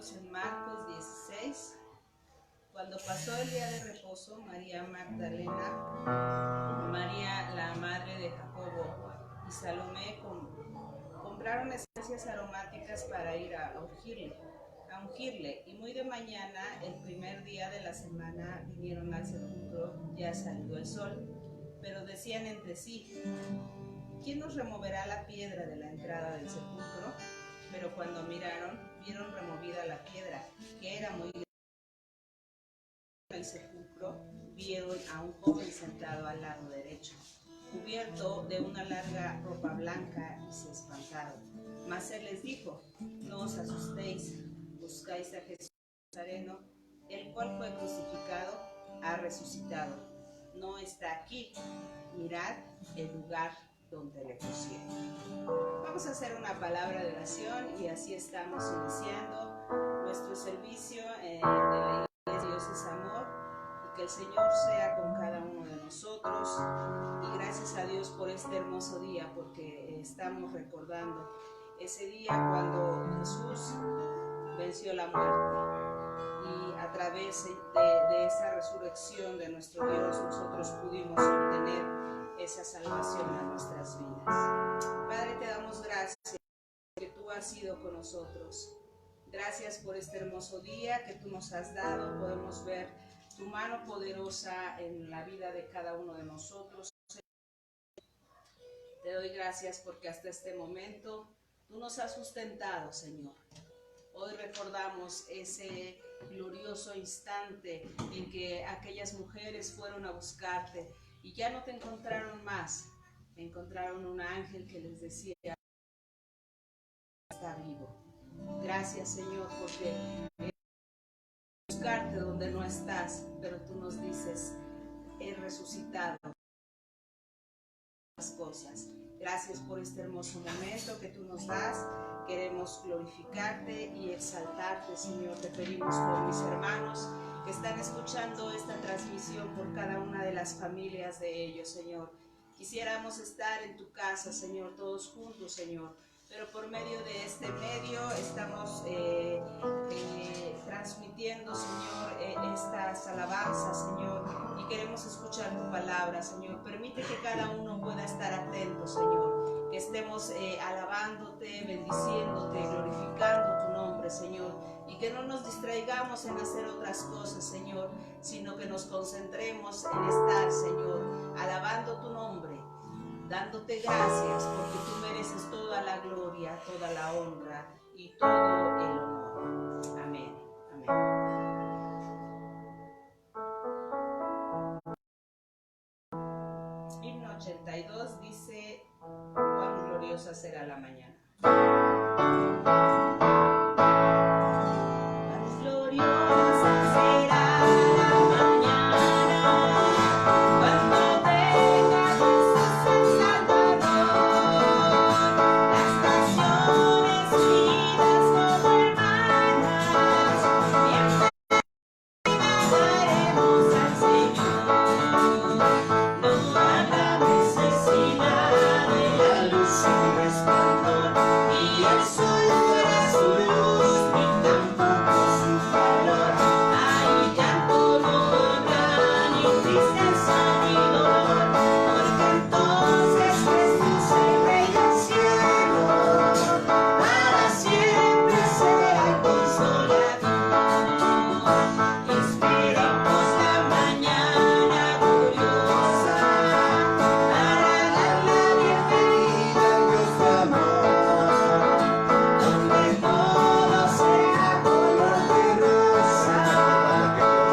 encontramos en Marcos 16. Cuando pasó el día de reposo, María Magdalena, María la madre de Jacobo y Salomé compraron esencias aromáticas para ir a ungirle, y muy de mañana, el primer día de la semana, vinieron al sepulcro ya salido el sol, pero decían entre sí: ¿quién nos removerá la piedra de la entrada del sepulcro? Pero cuando miraron, vieron removida la piedra, que era muy grande. En el sepulcro vieron a un joven sentado al lado derecho, cubierto de una larga ropa blanca, y se espantaron. Mas él les dijo: no os asustéis, buscáis a Jesús Nazareno, el cual fue crucificado, ha resucitado. No está aquí, mirad el lugar donde le pusieron. Vamos a hacer una palabra de oración y así estamos iniciando nuestro servicio de la Iglesia Dios es Amor, y que el Señor sea con cada uno de nosotros. Y gracias a Dios por este hermoso día, porque estamos recordando ese día cuando Jesús venció la muerte, y a través de esa resurrección de nuestro Dios nosotros pudimos obtener esa salvación a nuestras vidas. Padre, te damos gracias que tú has sido con nosotros. Gracias por este hermoso día que tú nos has dado. Podemos ver tu mano poderosa en la vida de cada uno de nosotros. Te doy gracias porque hasta este momento tú nos has sustentado, Señor. Hoy recordamos ese glorioso instante en que aquellas mujeres fueron a buscarte y ya no te encontraron más. Encontraron un ángel que les decía: está vivo. Gracias, Señor, porque buscarte donde no estás, pero tú nos dices: he resucitado las cosas. Gracias por este hermoso momento que tú nos das. Queremos glorificarte y exaltarte, Señor. Te pedimos por mis hermanos que están escuchando esta transmisión, por cada una de las familias de ellos, Señor. Quisiéramos estar en tu casa, Señor, todos juntos, Señor, pero por medio de este medio estamos transmitiendo, Señor, estas alabanzas, Señor, y queremos escuchar tu palabra, Señor. Permite que cada uno pueda estar atento, Señor, que estemos alabándote, bendiciéndote, glorificando tu nombre, Señor, y que no nos distraigamos en hacer otras cosas, Señor, sino que nos concentremos en estar, Señor, alabando tu nombre, dándote gracias, porque tú mereces toda la gloria, toda la honra y todo el honor. Amén. Amén. Himno 82 dice: cuán gloriosa será la mañana. Cuán gloriosa será la mañana, cuando venga Jesús el Salvador. Las naciones unidas como hermanas, bien alabaremos al Señor. No habrá necesidad de la luz sin resplandor, y el sol dará su luz, ni tampoco su calor. Ahí llanto no habrá, ni tristeza ni dolor, porque entonces Jesús, el Rey del cielo, para siempre será el consolador. Esperemos la mañana gloriosa para dar la bienvenida al Dios de amor, donde todo será color de rosa,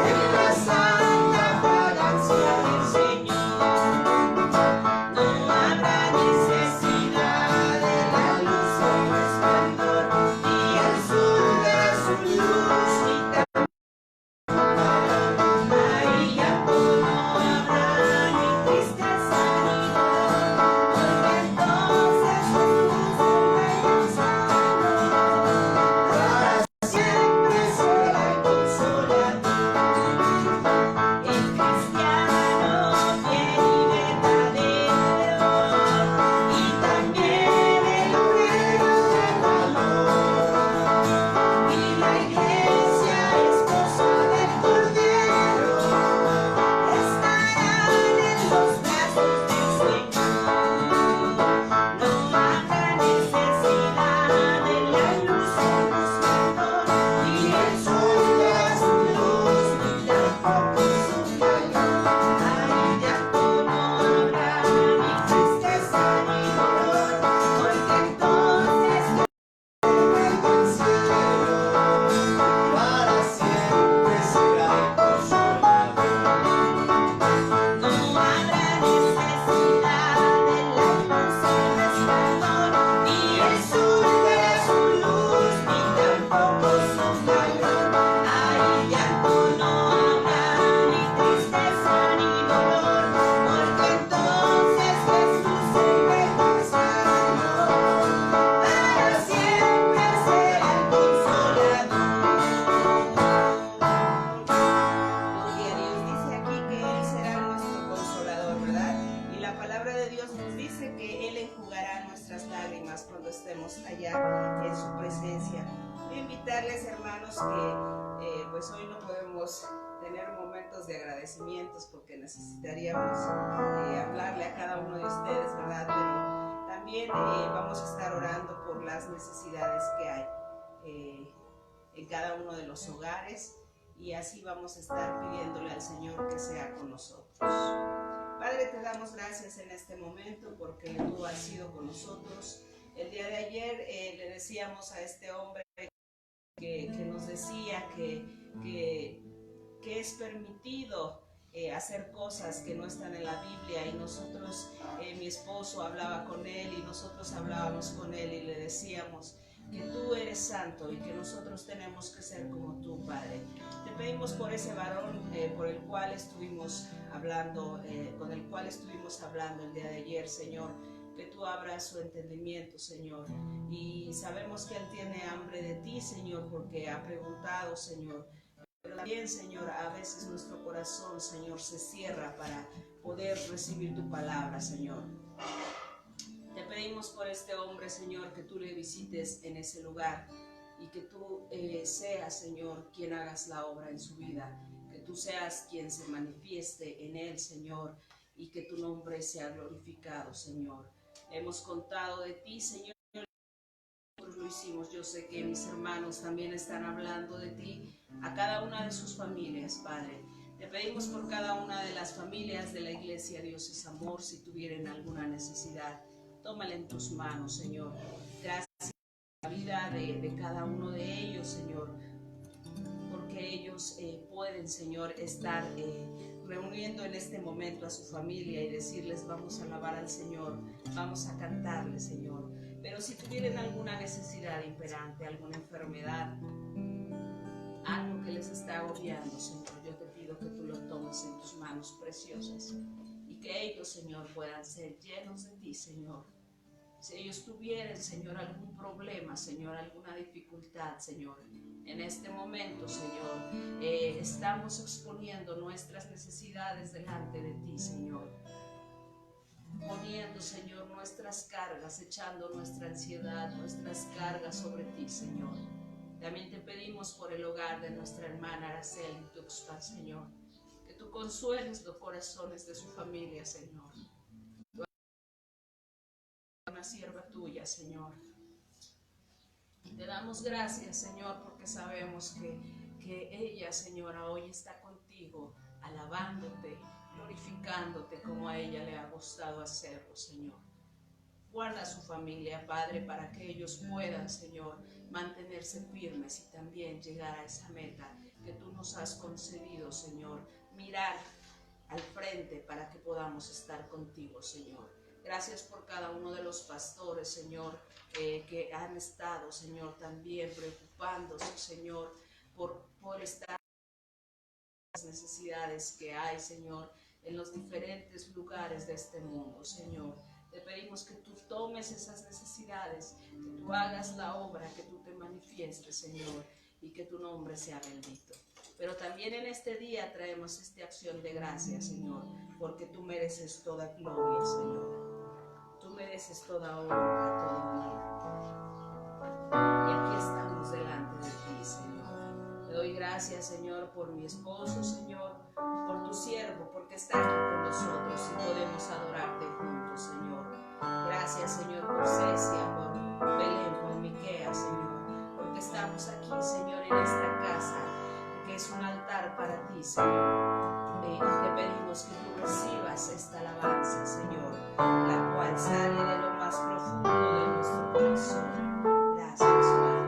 en la santa fragancia del Señor. No habrá necesidad de la luz o resplandor, y el sol dará su luz, ni tampoco ahí llanto no habrá, ni tristeza ni dolor, porque entonces Jesús, el Rey del cielo, para siempre será el consolador. El cristiano de Dios nos dice que Él enjugará nuestras lágrimas cuando estemos allá en su presencia. Voy a invitarles, hermanos, que pues hoy no podemos tener momentos de agradecimientos porque necesitaríamos hablarle a cada uno de ustedes, ¿verdad? Pero también vamos a estar orando por las necesidades que hay en cada uno de los hogares, y así vamos a estar pidiéndole al Señor que sea con nosotros. Padre, te damos gracias en este momento porque tú has sido con nosotros. El día de ayer le decíamos a este hombre que nos decía que es permitido hacer cosas que no están en la Biblia, y nosotros, mi esposo hablaba con él y nosotros hablábamos con él y le decíamos que tú eres santo y que nosotros tenemos que ser como tú, Padre. Te pedimos por ese varón por el cual estuvimos hablando, con el cual estuvimos hablando el día de ayer, Señor, que tú abras su entendimiento, Señor. Y sabemos que él tiene hambre de ti, Señor, porque ha preguntado, Señor. Pero también, Señor, a veces nuestro corazón, Señor, se cierra para poder recibir tu palabra, Señor. Te pedimos por este hombre, Señor, que tú le visites en ese lugar y que tú seas, Señor, quien hagas la obra en su vida, que tú seas quien se manifieste en él, Señor, y que tu nombre sea glorificado, Señor. Hemos contado de ti, Señor, lo hicimos. Yo sé que mis hermanos también están hablando de ti a cada una de sus familias, Padre. Te pedimos por cada una de las familias de la iglesia Dios es Amor, si tuvieran alguna necesidad, tómala en tus manos, Señor. Gracias por la vida de cada uno de ellos, Señor, porque ellos pueden, Señor, estar reuniendo en este momento a su familia y decirles: vamos a alabar al Señor, vamos a cantarle, Señor. Pero si tuvieran alguna necesidad imperante, alguna enfermedad, algo que les está agobiando, Señor, yo te pido que tú lo tomes en tus manos preciosas y que ellos, Señor, puedan ser llenos de ti, Señor. Si ellos tuvieran, Señor, algún problema, Señor, alguna dificultad, Señor, en este momento, Señor, estamos exponiendo nuestras necesidades delante de ti, Señor. Poniendo, Señor, nuestras cargas, echando nuestra ansiedad, nuestras cargas sobre ti, Señor. También te pedimos por el hogar de nuestra hermana Araceli Tuxpan, Señor, que tú consueles los corazones de su familia, Señor. Tú eres una sierva tuya, Señor. Y te damos gracias, Señor, porque sabemos que ella, Señora, hoy está contigo, alabándote, glorificándote como a ella le ha gustado hacerlo, Señor. Guarda a su familia, Padre, para que ellos puedan, Señor, mantenerse firmes y también llegar a esa meta que tú nos has concedido, Señor. Mirar al frente para que podamos estar contigo, Señor. Gracias por cada uno de los pastores, Señor, que han estado, Señor, también preocupándose, Señor, por estar las necesidades que hay, Señor, en los diferentes lugares de este mundo, Señor. Te pedimos que tú tomes esas necesidades, que tú hagas la obra, que tú te manifiestes, Señor, y que tu nombre sea bendito. Pero también en este día traemos esta acción de gracias, Señor, porque tú mereces toda gloria, Señor. Tú mereces toda honra, todo honor. Y aquí estamos delante de ti, Señor. Te doy gracias, Señor, por mi esposo, Señor, por tu siervo, porque está aquí con nosotros y podemos adorarte juntos, Señor. Gracias, Señor, por Cecia, por Belén, por Miquea, Señor, porque estamos aquí, Señor, en esta casa, que es un altar para ti, Señor. Y te pedimos que tú recibas esta alabanza, Señor, la cual sale de lo más profundo de nuestro corazón. Gracias, Padre.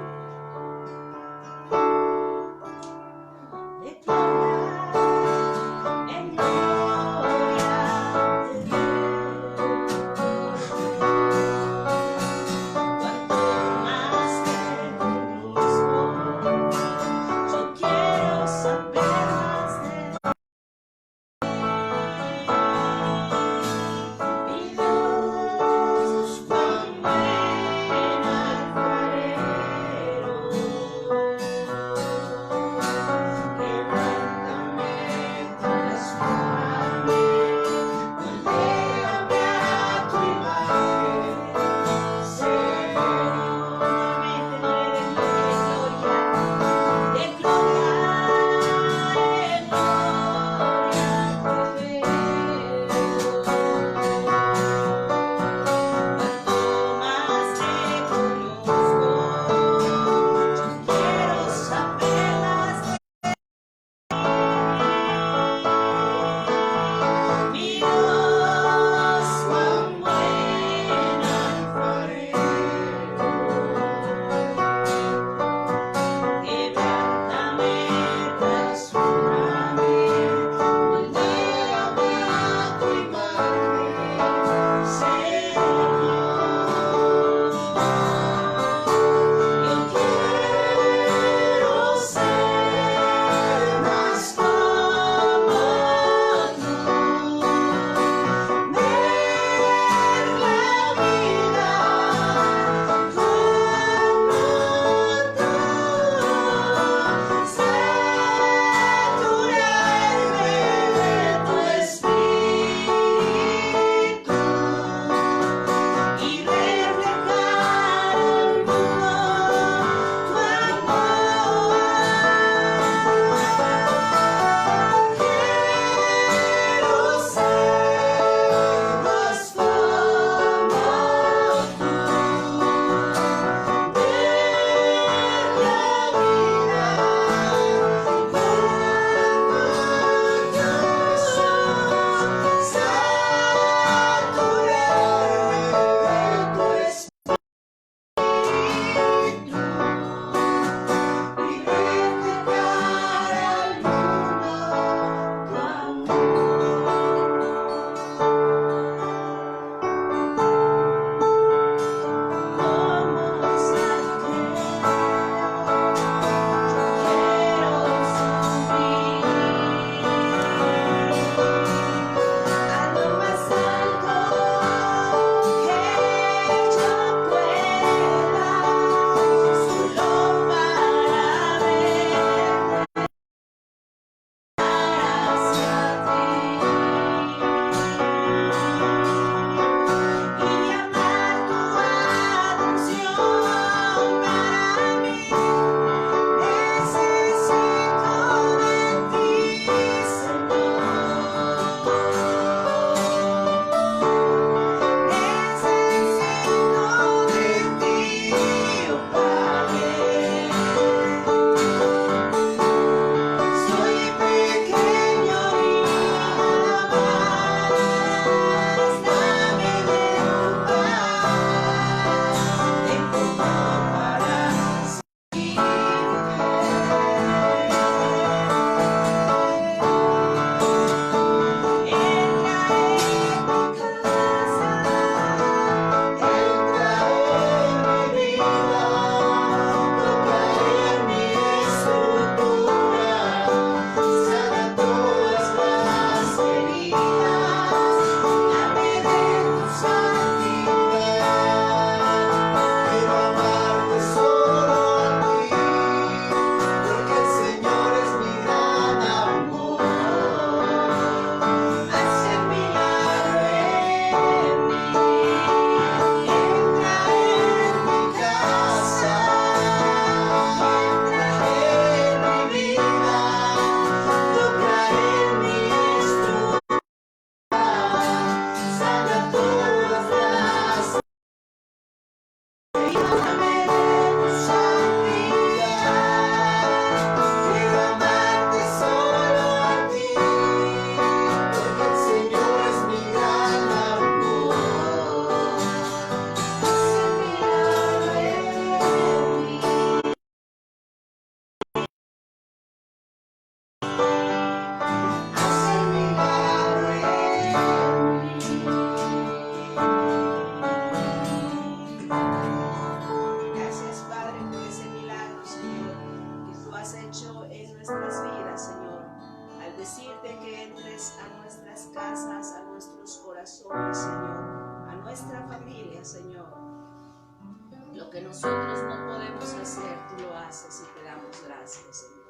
nosotros no podemos hacer, tú lo haces y te damos gracias, Señor.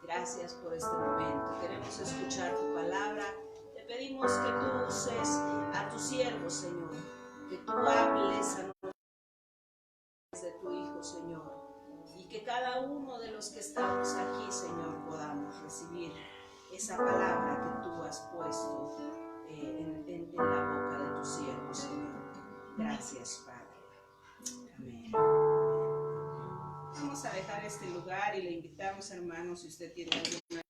Gracias por este momento. Queremos escuchar tu palabra. Te pedimos que tú uses a tu siervo, Señor, que tú hables a nosotros de tu Hijo, Señor, y que cada uno de los que estamos aquí, Señor, podamos recibir esa palabra que tú has puesto en la boca de tu siervo, Señor. Gracias, Padre. Amén. Vamos a dejar este lugar y le invitamos, hermanos, si usted tiene alguna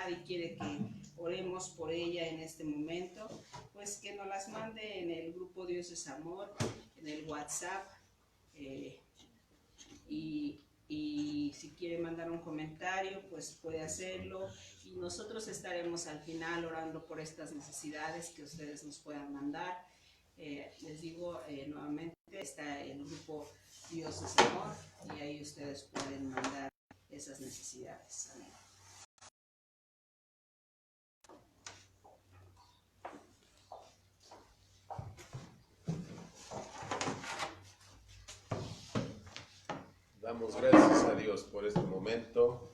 y quiere que oremos por ella en este momento, pues que nos las mande en el grupo Dios es Amor, en el WhatsApp, y si quiere mandar un comentario, pues puede hacerlo, y nosotros estaremos al final orando por estas necesidades que ustedes nos puedan mandar. Les digo nuevamente, está el grupo Dios es Amor, y ahí ustedes pueden mandar esas necesidades. Amén. Damos gracias a Dios por este momento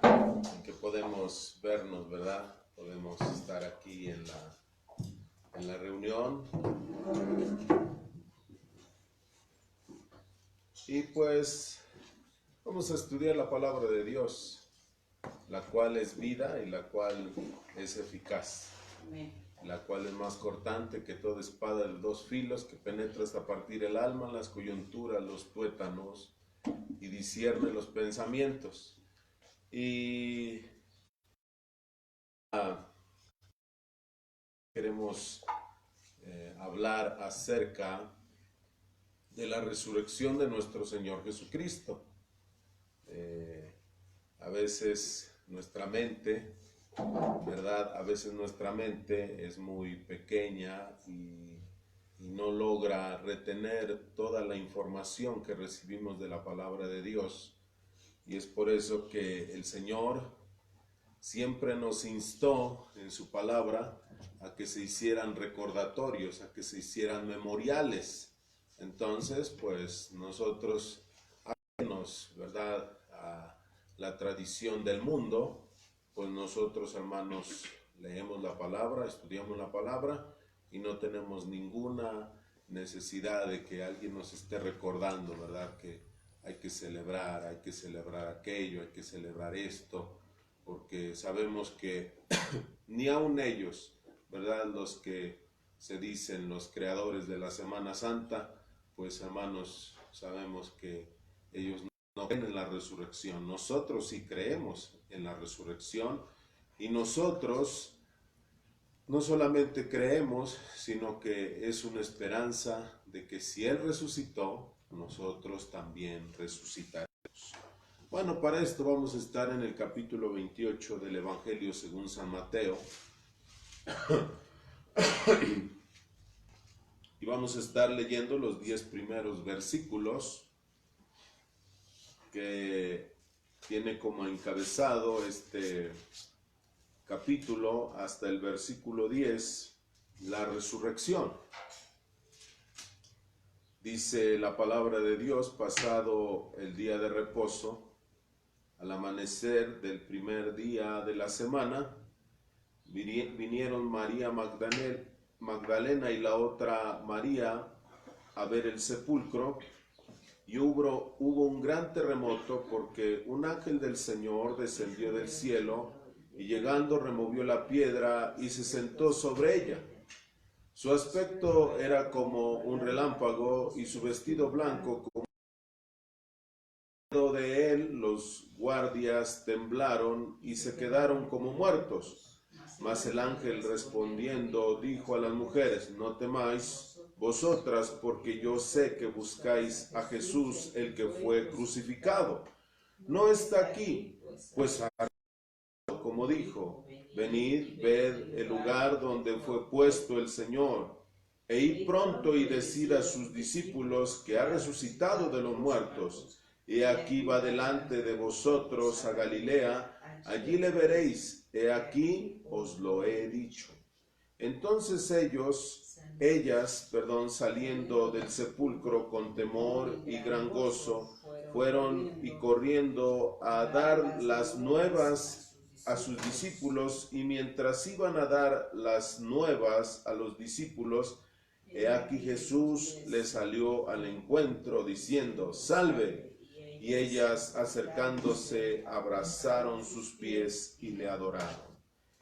en que podemos vernos, ¿verdad? Podemos estar aquí en la reunión. Y pues vamos a estudiar la palabra de Dios, la cual es vida y la cual es eficaz. Amén. La cual es más cortante que toda espada de dos filos, que penetra hasta partir el alma, las coyunturas, los tuétanos, y discierne los pensamientos. Y queremos hablar acerca de la resurrección de nuestro Señor Jesucristo. A veces nuestra mente, ¿verdad? A veces nuestra mente es muy pequeña y no logra retener toda la información que recibimos de la palabra de Dios. Y es por eso que el Señor siempre nos instó en su palabra a que se hicieran recordatorios, a que se hicieran memoriales. Entonces, pues nosotros, ¿verdad?, a la tradición del mundo, pues nosotros, hermanos, leemos la palabra, estudiamos la palabra y no tenemos ninguna necesidad de que alguien nos esté recordando, ¿verdad?, que hay que celebrar aquello, hay que celebrar esto, porque sabemos que ni aun ellos, ¿verdad?, los que se dicen los creadores de la Semana Santa, pues hermanos, sabemos que ellos no creen en la resurrección. Nosotros sí creemos en la resurrección, y nosotros no solamente creemos, sino que es una esperanza de que si Él resucitó, nosotros también resucitaremos. Bueno, para esto vamos a estar en el capítulo 28 del Evangelio según San Mateo. Y vamos a estar leyendo los 10 primeros versículos, que tiene como encabezado este capítulo hasta el versículo 10, la resurrección. Dice la palabra de Dios: pasado el día de reposo, al amanecer del primer día de la semana, vinieron María Magdalena y la otra María a ver el sepulcro, y hubo un gran terremoto, porque un ángel del Señor descendió del cielo y llegando removió la piedra y se sentó sobre ella. Su aspecto era como un relámpago y su vestido blanco como de él. Los guardias temblaron y se quedaron como muertos. Mas el ángel respondiendo dijo a las mujeres: no temáis vosotras, porque yo sé que buscáis a Jesús, el que fue crucificado. No está aquí, pues como dijo: venid, ved el lugar donde fue puesto el Señor, e id pronto y decid a sus discípulos que ha resucitado de los muertos. He aquí va delante de vosotros a Galilea, allí le veréis, he aquí os lo he dicho. Entonces ellos Ellas, saliendo del sepulcro con temor y gran gozo, fueron y corriendo a dar las nuevas a sus discípulos, y mientras iban a dar las nuevas a los discípulos, he aquí Jesús les salió al encuentro diciendo: «Salve». Y ellas, acercándose, abrazaron sus pies y le adoraron.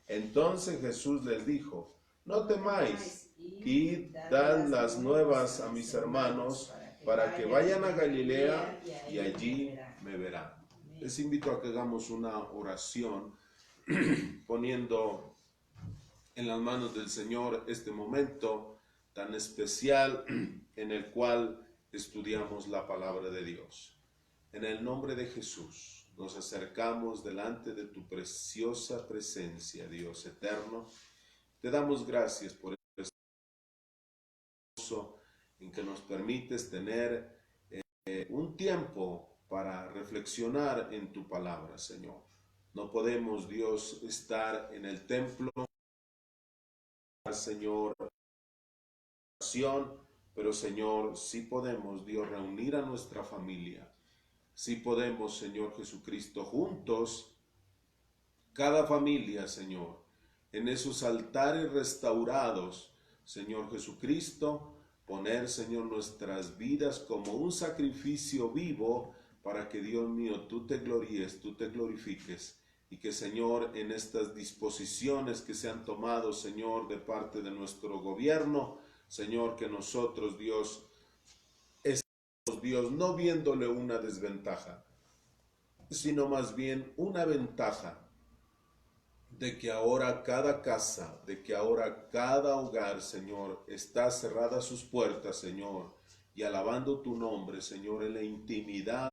Entonces Jesús les dijo: «No temáis, id, dad las nuevas a mis hermanos, para que vayan a Galilea y allí me verán». Les invito a que hagamos una oración poniendo en las manos del Señor este momento tan especial en el cual estudiamos la palabra de Dios. En el nombre de Jesús nos acercamos delante de tu preciosa presencia, Dios eterno. Te damos gracias por este gozo en que nos permites tener un tiempo para reflexionar en tu palabra, Señor. No podemos, Dios, estar en el templo, Señor, pero Señor, sí podemos, Dios, reunir a nuestra familia. Sí podemos, Señor Jesucristo, juntos, cada familia, Señor, en esos altares restaurados, Señor Jesucristo, poner, Señor, nuestras vidas como un sacrificio vivo para que, Dios mío, tú te gloríes, tú te glorifiques, y que, Señor, en estas disposiciones que se han tomado, Señor, de parte de nuestro gobierno, Señor, que nosotros, Dios, no viéndole una desventaja, sino más bien una ventaja de que ahora cada casa, de que ahora cada hogar, Señor, está cerrada sus puertas, Señor, y alabando tu nombre, Señor, en la intimidad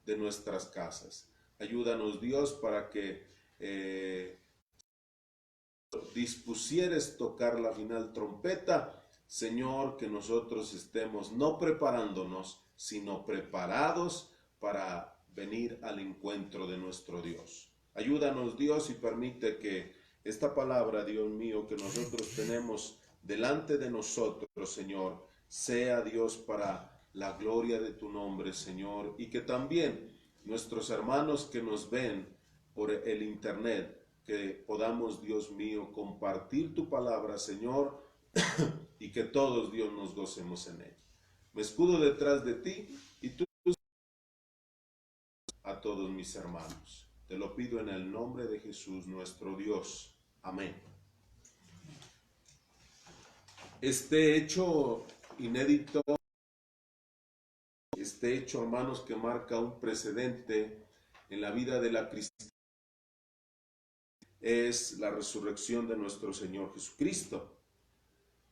de nuestras casas. Ayúdanos, Dios, para que dispusieres tocar la final trompeta, Señor, que nosotros estemos no preparándonos, sino preparados para venir al encuentro de nuestro Dios. Ayúdanos, Dios, y permite que esta palabra, Dios mío, que nosotros tenemos delante de nosotros, Señor, sea, Dios, para la gloria de tu nombre, Señor, y que también nuestros hermanos que nos ven por el internet, que podamos, Dios mío, compartir tu palabra, Señor, y que todos, Dios, nos gocemos en ella. Me escudo detrás de ti y tú a todos mis hermanos. Te lo pido en el nombre de Jesús, nuestro Dios. Amén. Este hecho inédito, este hecho, hermanos, que marca un precedente en la vida de la cristiandad, es la resurrección de nuestro Señor Jesucristo.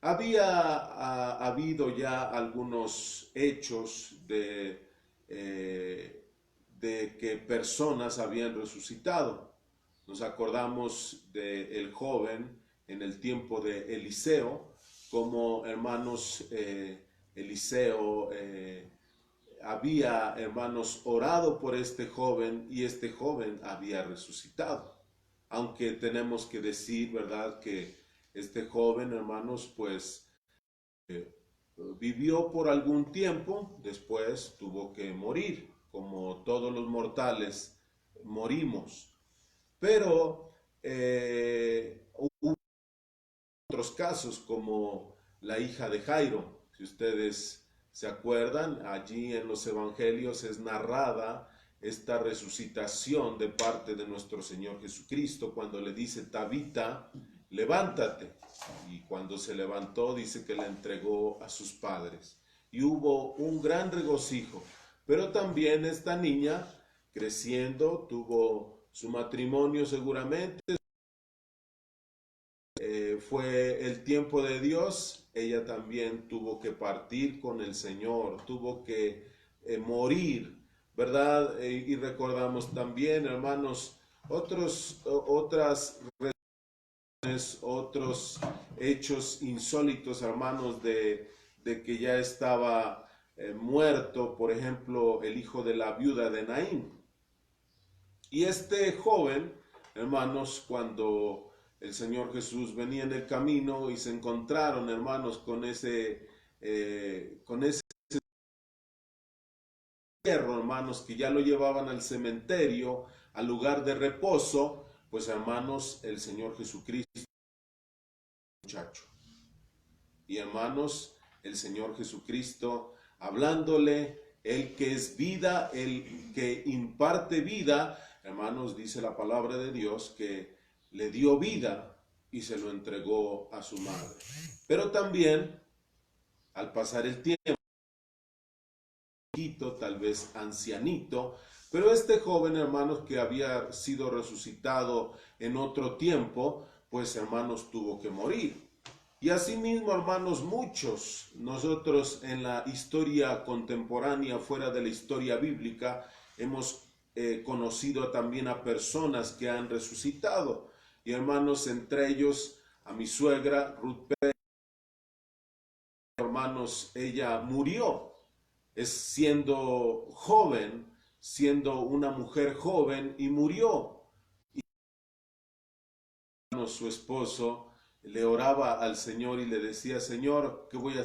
Había habido ya algunos hechos de que personas habían resucitado. Nos acordamos del joven en el tiempo de Eliseo, como, hermanos, Eliseo había, hermanos, orado por este joven y este joven había resucitado. Aunque tenemos que decir, ¿verdad?, que este joven, hermanos, pues vivió por algún tiempo, después tuvo que morir, como todos los mortales morimos. Pero hubo otros casos, como la hija de Jairo. Si ustedes se acuerdan, allí en los evangelios es narrada esta resucitación de parte de nuestro Señor Jesucristo, cuando le dice: Tabita, levántate. Y cuando se levantó, dice que la entregó a sus padres. Y hubo un gran regocijo. Pero también esta niña, creciendo, tuvo su matrimonio seguramente. Fue el tiempo de Dios. Ella también tuvo que partir con el Señor, tuvo que morir, ¿verdad? Y recordamos también, hermanos, otros hechos insólitos, hermanos, de que ya estaba muerto, por ejemplo, el hijo de la viuda de Naín. Y este joven, hermanos, cuando el Señor Jesús venía en el camino y se encontraron, hermanos, con ese entierro, hermanos, que ya lo llevaban al cementerio, al lugar de reposo. Pues, hermanos, el Señor Jesucristo, muchacho. Y, hermanos, el Señor Jesucristo, hablándole, el que es vida, el que imparte vida, hermanos, dice la palabra de Dios que le dio vida y se lo entregó a su madre. Pero también, al pasar el tiempo, tal vez ancianito, pero este joven, hermanos, que había sido resucitado en otro tiempo, pues, hermanos, tuvo que morir. Y asimismo, hermanos, muchos, nosotros en la historia contemporánea, fuera de la historia bíblica, hemos conocido también a personas que han resucitado. Y, hermanos, entre ellos a mi suegra, Ruth Pérez, hermanos, ella murió, siendo joven, siendo una mujer joven, y murió. Y, hermanos, su esposo le oraba al Señor y le decía: Señor, ¿qué voy a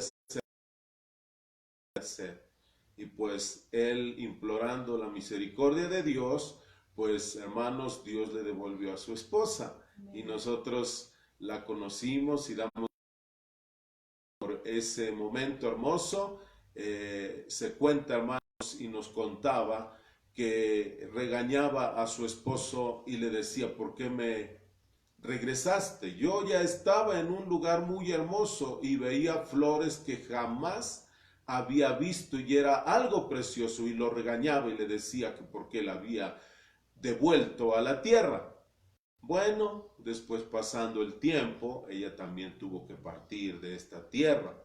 hacer? Y pues él, implorando la misericordia de Dios, pues, hermanos, Dios le devolvió a su esposa. Y nosotros la conocimos y damos por ese momento hermoso. Se cuenta, hermanos, y nos contaba que regañaba a su esposo y le decía: ¿por qué me regresaste? Yo ya estaba en un lugar muy hermoso y veía flores que jamás había visto y era algo precioso, y lo regañaba y le decía que por qué la había devuelto a la tierra. Bueno, después, pasando el tiempo, ella también tuvo que partir de esta tierra.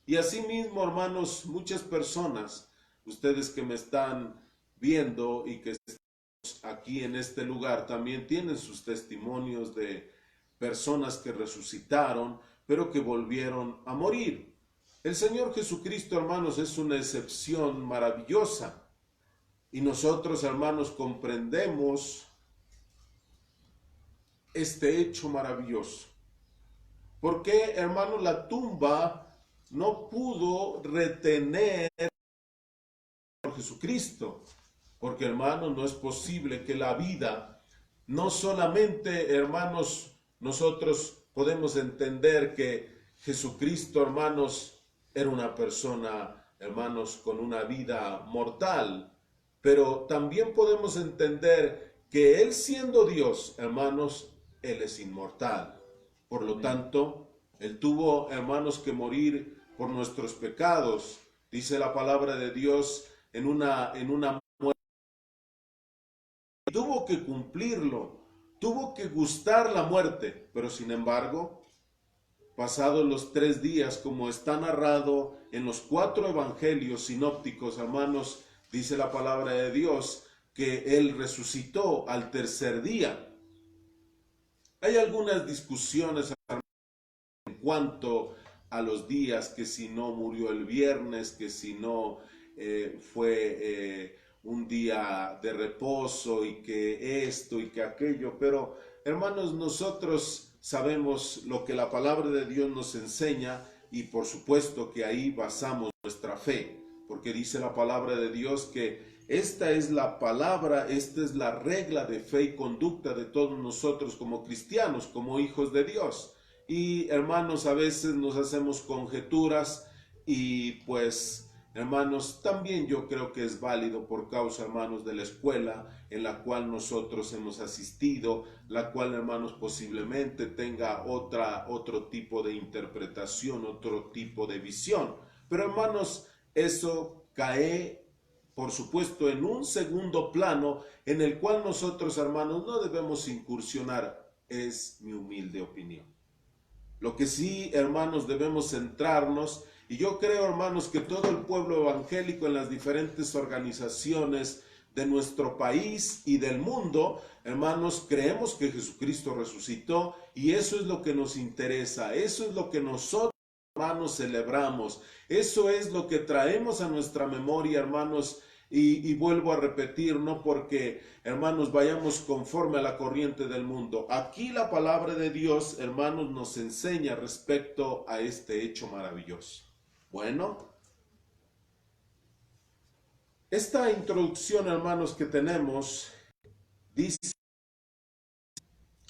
Y asimismo, hermanos, muchas personas, ustedes que me están viendo y que aquí en este lugar, también tienen sus testimonios de personas que resucitaron, pero que volvieron a morir. El Señor Jesucristo, hermanos, es una excepción maravillosa. Y nosotros, hermanos, comprendemos este hecho maravilloso. ¿Por qué, hermanos, la tumba no pudo retener a Jesucristo? Porque, hermanos, no es posible que la vida, no solamente, hermanos, nosotros podemos entender que Jesucristo, hermanos, era una persona, hermanos, con una vida mortal, pero también podemos entender que Él, siendo Dios, hermanos, Él es inmortal. Por lo tanto, Él tuvo, hermanos, que morir por nuestros pecados. Dice la palabra de Dios en una tuvo que cumplirlo, tuvo que gustar la muerte, pero sin embargo, pasados los 3 días, como está narrado en los 4 evangelios sinópticos, hermanos, dice la palabra de Dios que Él resucitó al 3er día. Hay algunas discusiones en cuanto a los días, que si no murió el viernes, que si no fue un día de reposo, y que esto y que aquello, pero, hermanos, nosotros sabemos lo que la palabra de Dios nos enseña, y por supuesto que ahí basamos nuestra fe, porque dice la palabra de Dios que esta es la palabra, esta es la regla de fe y conducta de todos nosotros como cristianos, como hijos de Dios. Y, hermanos, a veces nos hacemos conjeturas y pues, hermanos, también yo creo que es válido por causa, hermanos, de la escuela en la cual nosotros hemos asistido, la cual, hermanos, posiblemente tenga otro tipo de interpretación, otro tipo de visión. Pero, hermanos, eso cae, por supuesto, en un segundo plano en el cual nosotros, hermanos, no debemos incursionar. Es mi humilde opinión. Lo que sí, hermanos, debemos centrarnos, y yo creo, hermanos, que todo el pueblo evangélico en las diferentes organizaciones de nuestro país y del mundo, hermanos, creemos que Jesucristo resucitó, y eso es lo que nos interesa, eso es lo que nosotros, hermanos, celebramos, eso es lo que traemos a nuestra memoria, hermanos, Y vuelvo a repetir, no porque, hermanos, vayamos conforme a la corriente del mundo. Aquí la palabra de Dios, hermanos, nos enseña respecto a este hecho maravilloso. Bueno, esta introducción, hermanos, que tenemos, dice: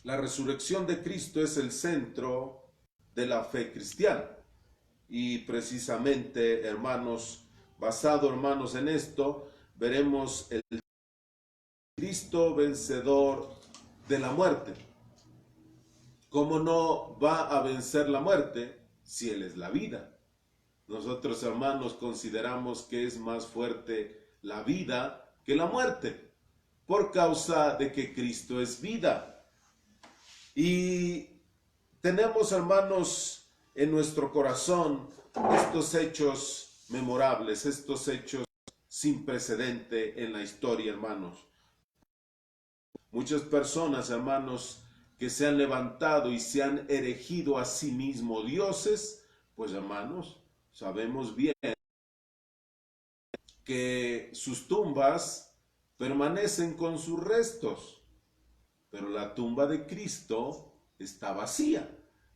la resurrección de Cristo es el centro de la fe cristiana. Y precisamente, hermanos, basado, hermanos, en esto, veremos el Cristo vencedor de la muerte. ¿Cómo no va a vencer la muerte si Él es la vida? Nosotros, hermanos, consideramos que es más fuerte la vida que la muerte, por causa de que Cristo es vida. Y tenemos, hermanos, en nuestro corazón estos hechos memorables, estos hechos sin precedente en la historia, hermanos. Muchas personas, hermanos, que se han levantado y se han erigido a sí mismos dioses, pues, hermanos, sabemos bien que sus tumbas permanecen con sus restos, pero la tumba de Cristo está vacía.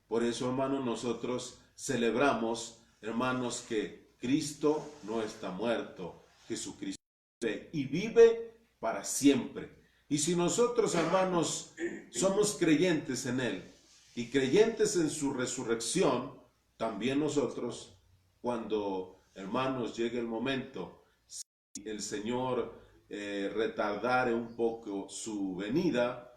Por eso, hermanos, nosotros celebramos, hermanos, que Cristo no está muerto, Jesucristo vive y vive para siempre. Y si nosotros, hermanos, somos creyentes en Él y creyentes en su resurrección, también nosotros, cuando, hermanos, llegue el momento, si el Señor retardare un poco su venida,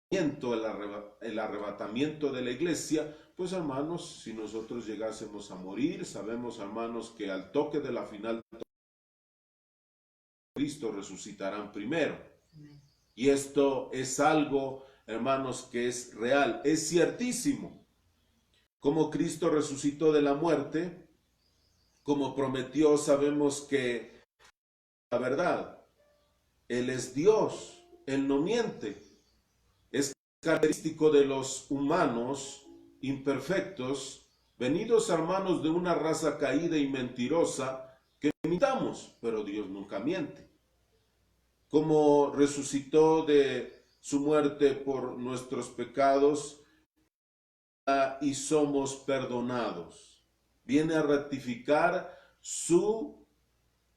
el arrebatamiento de la iglesia, pues, hermanos, si nosotros llegásemos a morir, sabemos, hermanos, que al toque de la final Cristo resucitarán primero. Y esto es algo, hermanos, que es real, es ciertísimo. Como Cristo resucitó de la muerte, como prometió, sabemos que la verdad, Él es Dios, Él no miente. Es característico de los humanos imperfectos, venidos, hermanos, de una raza caída y mentirosa, que imitamos, pero Dios nunca miente. Como resucitó de su muerte por nuestros pecados y somos perdonados, viene a ratificar su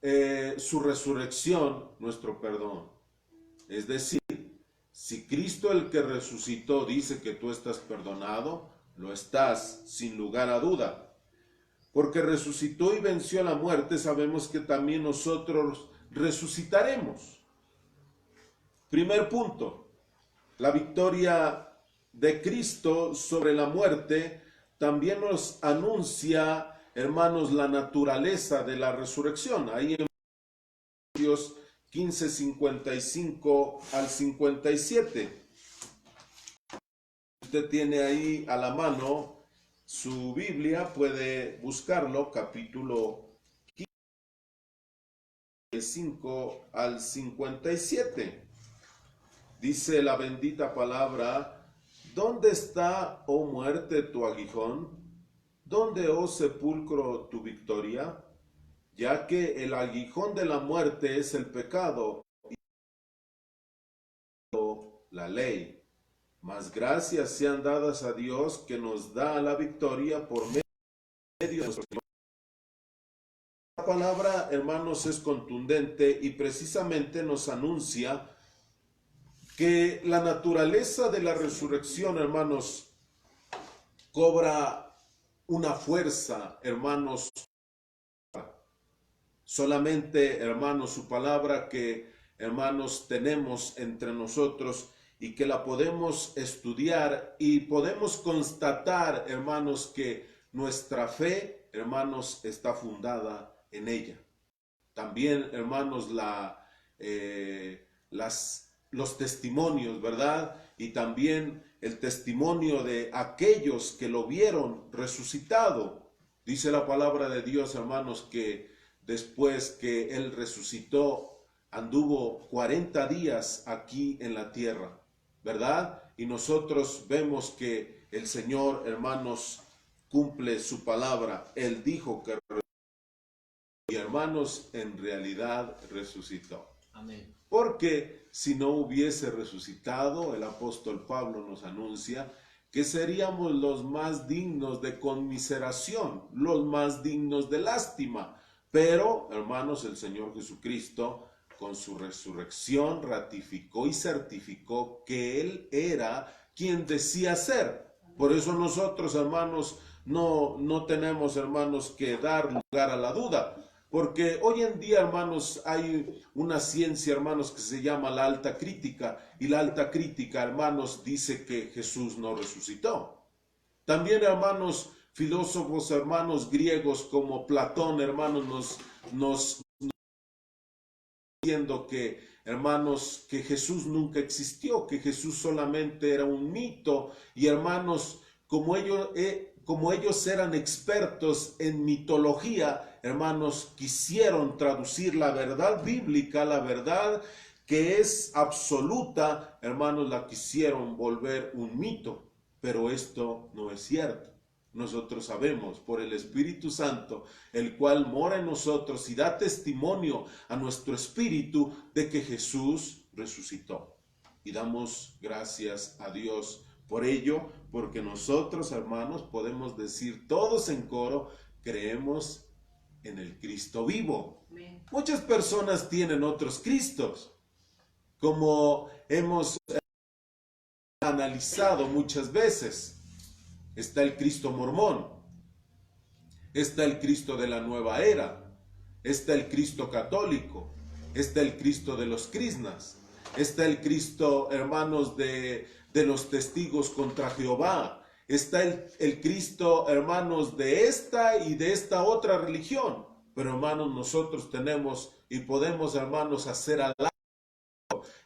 resurrección, nuestro perdón. Es decir, si Cristo, el que resucitó, dice que tú estás perdonado, lo estás sin lugar a duda. Porque resucitó y venció la muerte, sabemos que también nosotros resucitaremos. Primer punto, la victoria de Cristo sobre la muerte también nos anuncia, hermanos, la naturaleza de la resurrección. Ahí en Dios 15, 55 al 57. Usted tiene ahí a la mano su Biblia, puede buscarlo, capítulo 5 al 57. Dice la bendita palabra: ¿dónde está, oh muerte, tu aguijón? ¿Dónde, oh sepulcro, tu victoria? Ya que el aguijón de la muerte es el pecado y la ley. Mas gracias sean dadas a Dios, que nos da la victoria por medio de nuestro Señor. La palabra, hermanos, es contundente y precisamente nos anuncia que la naturaleza de la resurrección, hermanos, cobra una fuerza, hermanos. Solamente, hermanos, su palabra que, hermanos, tenemos entre nosotros y que la podemos estudiar y podemos constatar, hermanos, que nuestra fe, hermanos, está fundada en ella. También, hermanos, los testimonios, ¿verdad? Y también el testimonio de aquellos que lo vieron resucitado. Dice la palabra de Dios, hermanos, que después que Él resucitó, anduvo 40 días aquí en la tierra, ¿verdad? Y nosotros vemos que el Señor, hermanos, cumple su palabra. Él dijo que Y hermanos, en realidad resucitó. Amén. Porque si no hubiese resucitado, el apóstol Pablo nos anuncia que seríamos los más dignos de conmiseración, los más dignos de lástima. Pero, hermanos, el Señor Jesucristo, con su resurrección, ratificó y certificó que Él era quien decía ser. Por eso nosotros, hermanos, no tenemos, hermanos, que dar lugar a la duda. Porque hoy en día, hermanos, hay una ciencia, hermanos, que se llama la alta crítica. Y la alta crítica, hermanos, dice que Jesús no resucitó. También, hermanos, filósofos, hermanos griegos como Platón, hermanos, nos diciendo que, hermanos, que Jesús nunca existió, que Jesús solamente era un mito. Y, hermanos, como ellos eran expertos en mitología, hermanos, quisieron traducir la verdad bíblica, la verdad que es absoluta, hermanos, la quisieron volver un mito. Pero esto no es cierto. Nosotros sabemos por el Espíritu Santo, el cual mora en nosotros y da testimonio a nuestro espíritu de que Jesús resucitó. Y damos gracias a Dios por ello, porque nosotros, hermanos, podemos decir todos en coro, creemos en el Cristo vivo. Amén. Muchas personas tienen otros Cristos, como hemos analizado muchas veces. Está el Cristo mormón, está el Cristo de la nueva era, está el Cristo católico, está el Cristo de los Krishnas, está el Cristo, hermanos, de los testigos contra Jehová, está el Cristo, hermanos, de esta y de esta otra religión. Pero, hermanos, nosotros tenemos y podemos, hermanos, hacer al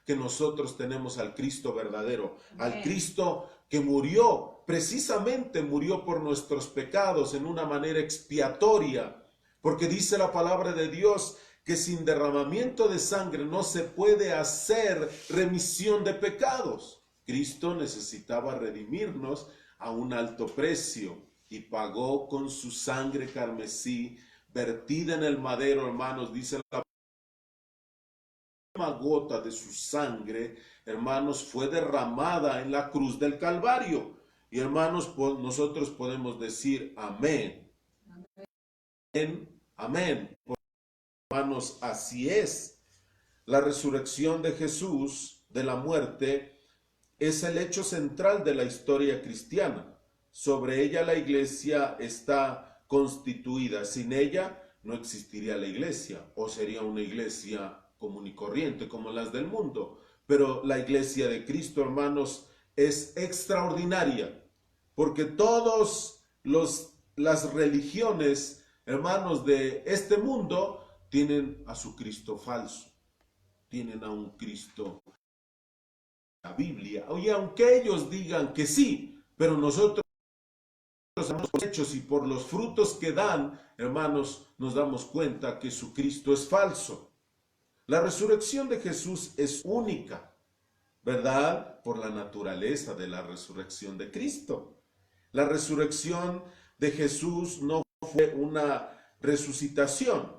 que nosotros tenemos al Cristo verdadero, al Cristo que murió, precisamente murió por nuestros pecados en una manera expiatoria, porque dice la palabra de Dios que sin derramamiento de sangre no se puede hacer remisión de pecados. Cristo necesitaba redimirnos a un alto precio y pagó con su sangre carmesí, vertida en el madero, hermanos, dice la última gota de su sangre, hermanos, fue derramada en la cruz del Calvario. Y hermanos, nosotros podemos decir amén. Amén. Amén. Hermanos, así es. La resurrección de Jesús de la muerte es el hecho central de la historia cristiana. Sobre ella la iglesia está constituida. Sin ella no existiría la iglesia, o sería una iglesia común y corriente como las del mundo. Pero la iglesia de Cristo, hermanos, es extraordinaria, porque todas las religiones, hermanos, de este mundo tienen a su Cristo falso, tienen a un Cristo la Biblia. Oye, aunque ellos digan que sí, pero nosotros por los hechos y por los frutos que dan, hermanos, nos damos cuenta que su Cristo es falso. La resurrección de Jesús es única, ¿verdad? Por la naturaleza de la resurrección de Cristo. La resurrección de Jesús no fue una resucitación.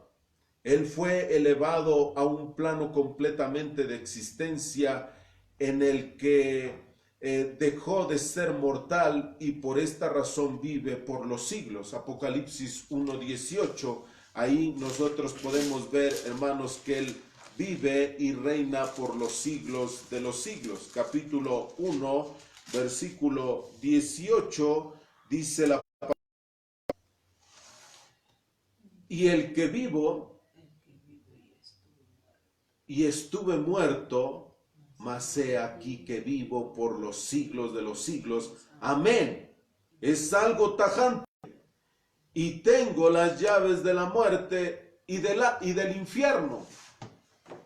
Él fue elevado a un plano completamente de existencia en el que dejó de ser mortal y por esta razón vive por los siglos. Apocalipsis 1:18, ahí nosotros podemos ver, hermanos, que Él vive y reina por los siglos de los siglos. Capítulo 1, versículo 18, dice la palabra: y el que vivo y estuve muerto, mas he aquí que vivo por los siglos de los siglos. Amén. Es algo tajante. Y tengo las llaves de la muerte y del infierno.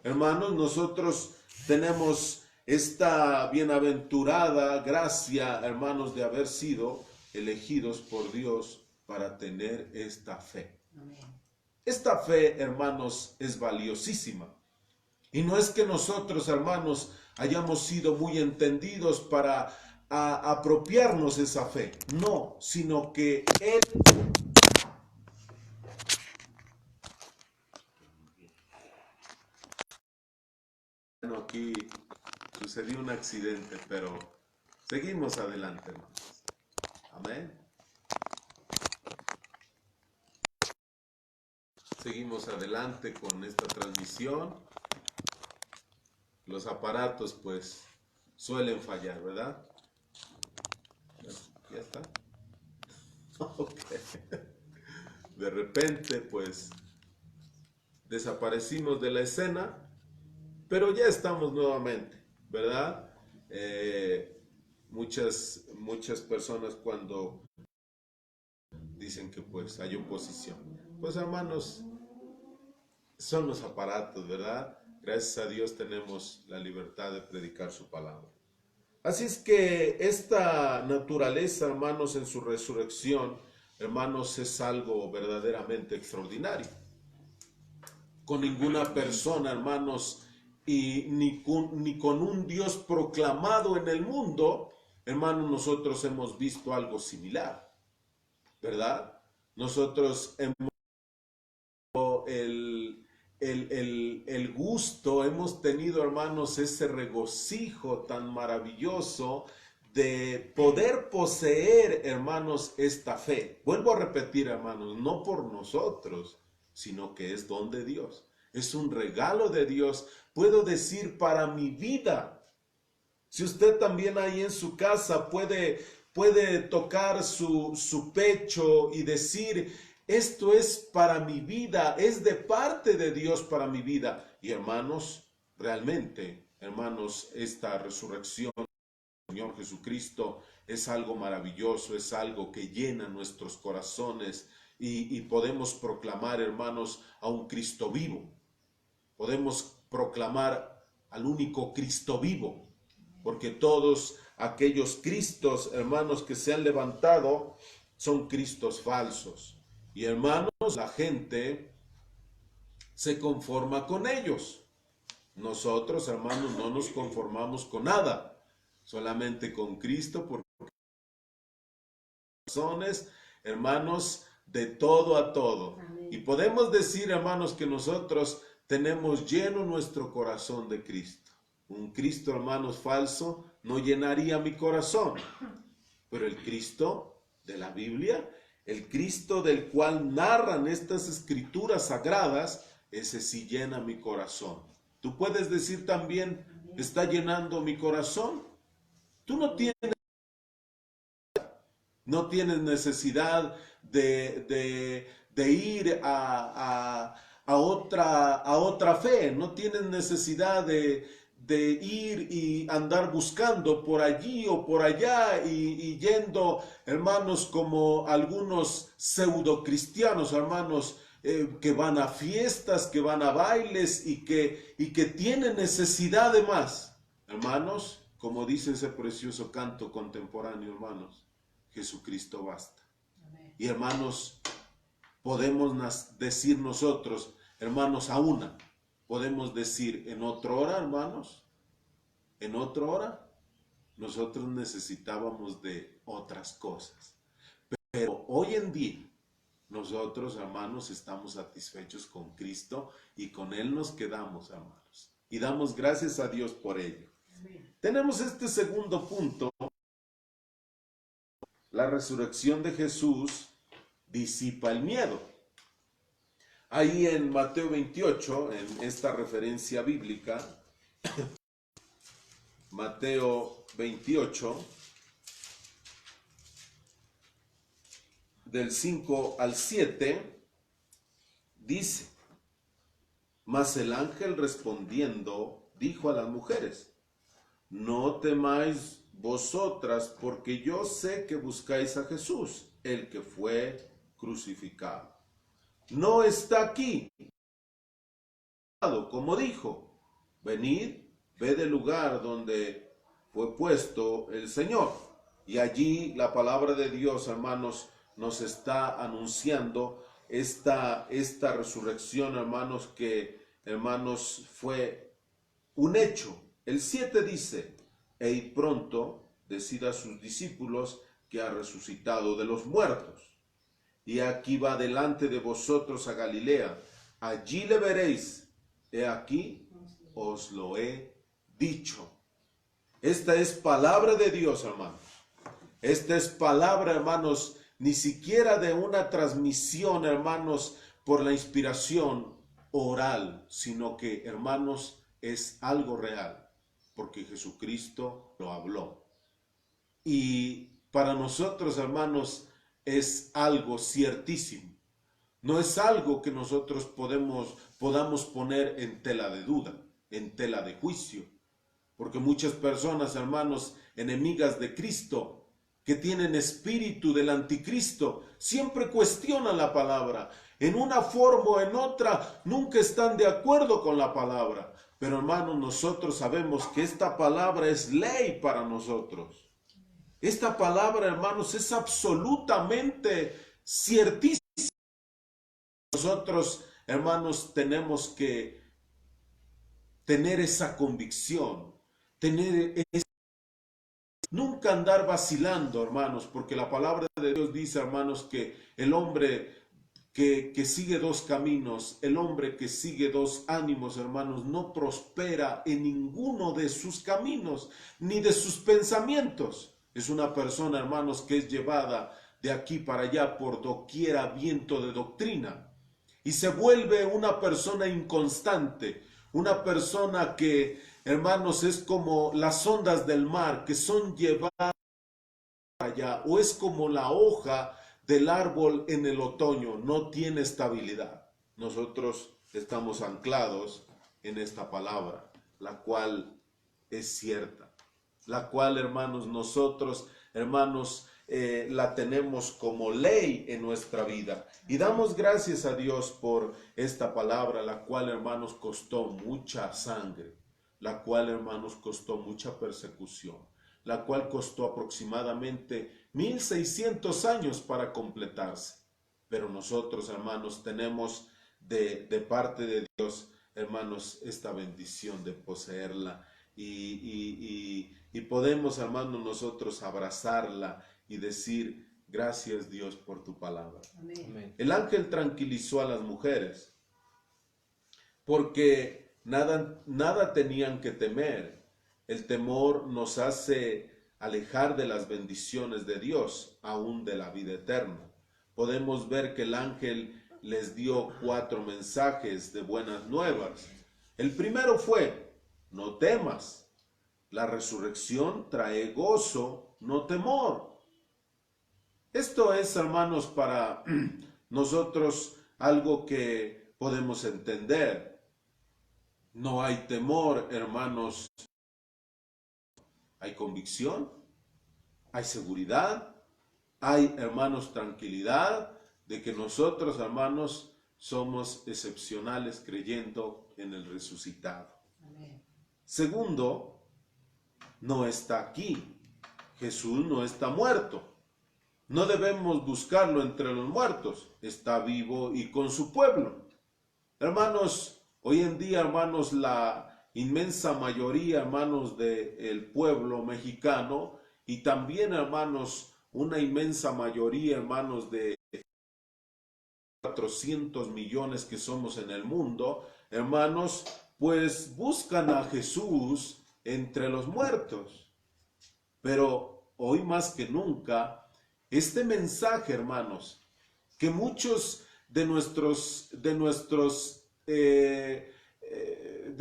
Hermanos, nosotros tenemos esta bienaventurada gracia, hermanos, de haber sido elegidos por Dios para tener esta fe. Amén. Esta fe, hermanos, es valiosísima. Y no es que nosotros, hermanos, hayamos sido muy entendidos para apropiarnos esa fe. No, sino que Él Bueno, aquí sucedió un accidente, pero seguimos adelante, hermanos. Amén. Seguimos adelante con esta transmisión. Los aparatos, pues, suelen fallar, ¿verdad? ¿Ya está? Ok. De repente, pues, desaparecimos de la escena, pero ya estamos nuevamente, ¿verdad? Muchas personas cuando dicen que pues hay oposición, pues hermanos, son los aparatos, ¿verdad? Gracias a Dios tenemos la libertad de predicar su palabra. Así es que esta naturaleza, hermanos, en su resurrección, hermanos, es algo verdaderamente extraordinario. Con ninguna persona, hermanos, y ni con un Dios proclamado en el mundo, hermanos, nosotros hemos visto algo similar, ¿verdad? Nosotros hemos el gusto, hemos tenido, hermanos, ese regocijo tan maravilloso de poder poseer, hermanos, esta fe. Vuelvo a repetir, hermanos, no por nosotros, sino que es don de Dios. Es un regalo de Dios. Puedo decir para mi vida. Si usted también ahí en su casa puede tocar su pecho y decir, esto es para mi vida, es de parte de Dios para mi vida. Y hermanos, realmente, hermanos, esta resurrección del Señor Jesucristo es algo maravilloso, es algo que llena nuestros corazones y podemos proclamar, hermanos, a un Cristo vivo. Podemos proclamar al único Cristo vivo. Porque todos aquellos Cristos, hermanos, que se han levantado, son Cristos falsos. Y hermanos, la gente se conforma con ellos. Nosotros, hermanos, no nos conformamos con nada, solamente con Cristo, porque razones, hermanos, de todo a todo. Amén. Y podemos decir, hermanos, que nosotros tenemos lleno nuestro corazón de Cristo. Un Cristo, hermanos, falso no llenaría mi corazón. Pero el Cristo de la Biblia, el Cristo del cual narran estas escrituras sagradas, ese sí llena mi corazón. Tú puedes decir también, está llenando mi corazón. Tú no tienes necesidad de ir a otra fe. No tienes necesidad de ir y andar buscando por allí o por allá y yendo, hermanos, como algunos pseudo cristianos, hermanos, que van a fiestas, que van a bailes y que tienen necesidad de más. Hermanos, como dice ese precioso canto contemporáneo, hermanos, Jesucristo basta. Amén. Y hermanos, podemos decir nosotros, hermanos, a una, podemos decir en otra hora, hermanos, en otra hora, nosotros necesitábamos de otras cosas. Pero hoy en día, nosotros, hermanos, estamos satisfechos con Cristo y con Él nos quedamos, hermanos. Y damos gracias a Dios por ello. Amén. Tenemos este segundo punto. La resurrección de Jesús disipa el miedo. Ahí en Mateo 28, en esta referencia bíblica, Mateo 28, del 5 al 7, dice, mas el ángel respondiendo dijo a las mujeres, no temáis vosotras, porque yo sé que buscáis a Jesús, el que fue crucificado. No está aquí, como dijo, venid, ved el lugar donde fue puesto el Señor. Y allí la palabra de Dios, hermanos, nos está anunciando esta resurrección, hermanos, que, hermanos, fue un hecho. El 7 dice, e id pronto, decid a sus discípulos que ha resucitado de los muertos. Y aquí va delante de vosotros a Galilea, allí le veréis, he aquí, os lo he dicho. Esta es palabra de Dios, hermanos. Esta es palabra, hermanos, ni siquiera de una transmisión, hermanos, por la inspiración oral, sino que, hermanos, es algo real, porque Jesucristo lo habló. Y para nosotros, hermanos, es algo ciertísimo. No es algo que nosotros podamos poner en tela de duda, en tela de juicio. Porque muchas personas, hermanos, enemigas de Cristo, que tienen espíritu del anticristo, siempre cuestionan la palabra. En una forma o en otra, nunca están de acuerdo con la palabra. Pero, hermanos, nosotros sabemos que esta palabra es ley para nosotros. Esta palabra, hermanos, es absolutamente ciertísima. Nosotros, hermanos, tenemos que tener esa convicción, nunca andar vacilando, hermanos, porque la palabra de Dios dice, hermanos, que el hombre que sigue dos caminos, el hombre que sigue dos ánimos, hermanos, no prospera en ninguno de sus caminos, ni de sus pensamientos. Es una persona, hermanos, que es llevada de aquí para allá por doquiera viento de doctrina. Y se vuelve una persona inconstante, una persona que, hermanos, es como las ondas del mar que son llevadas allá, o es como la hoja del árbol en el otoño, no tiene estabilidad. Nosotros estamos anclados en esta palabra, la cual es cierta, la cual, hermanos, nosotros, hermanos, la tenemos como ley en nuestra vida. Y damos gracias a Dios por esta palabra, la cual, hermanos, costó mucha sangre, la cual, hermanos, costó mucha persecución, la cual costó aproximadamente 1600 años para completarse. Pero nosotros, hermanos, tenemos de parte de Dios, hermanos, esta bendición de poseerla y podemos, hermanos, nosotros abrazarla y decir, gracias Dios por tu palabra. Amén. El ángel tranquilizó a las mujeres porque nada tenían que temer. El temor nos hace alejar de las bendiciones de Dios, aún de la vida eterna. Podemos ver que el ángel les dio 4 mensajes de buenas nuevas. El primero fue, no temas. La resurrección trae gozo, no temor. Esto es, hermanos, para nosotros algo que podemos entender. No hay temor, hermanos. Hay convicción, hay seguridad, hay, hermanos, tranquilidad de que nosotros, hermanos, somos excepcionales creyendo en el resucitado. Amén. Segundo, no está aquí. Jesús no está muerto. No debemos buscarlo entre los muertos. Está vivo y con su pueblo. Hermanos, hoy en día, hermanos, la inmensa mayoría, hermanos, del pueblo mexicano y también, hermanos, una inmensa mayoría, hermanos, de 400 millones que somos en el mundo, hermanos, pues buscan a Jesús entre los muertos. Pero hoy más que nunca, este mensaje, hermanos, que muchos de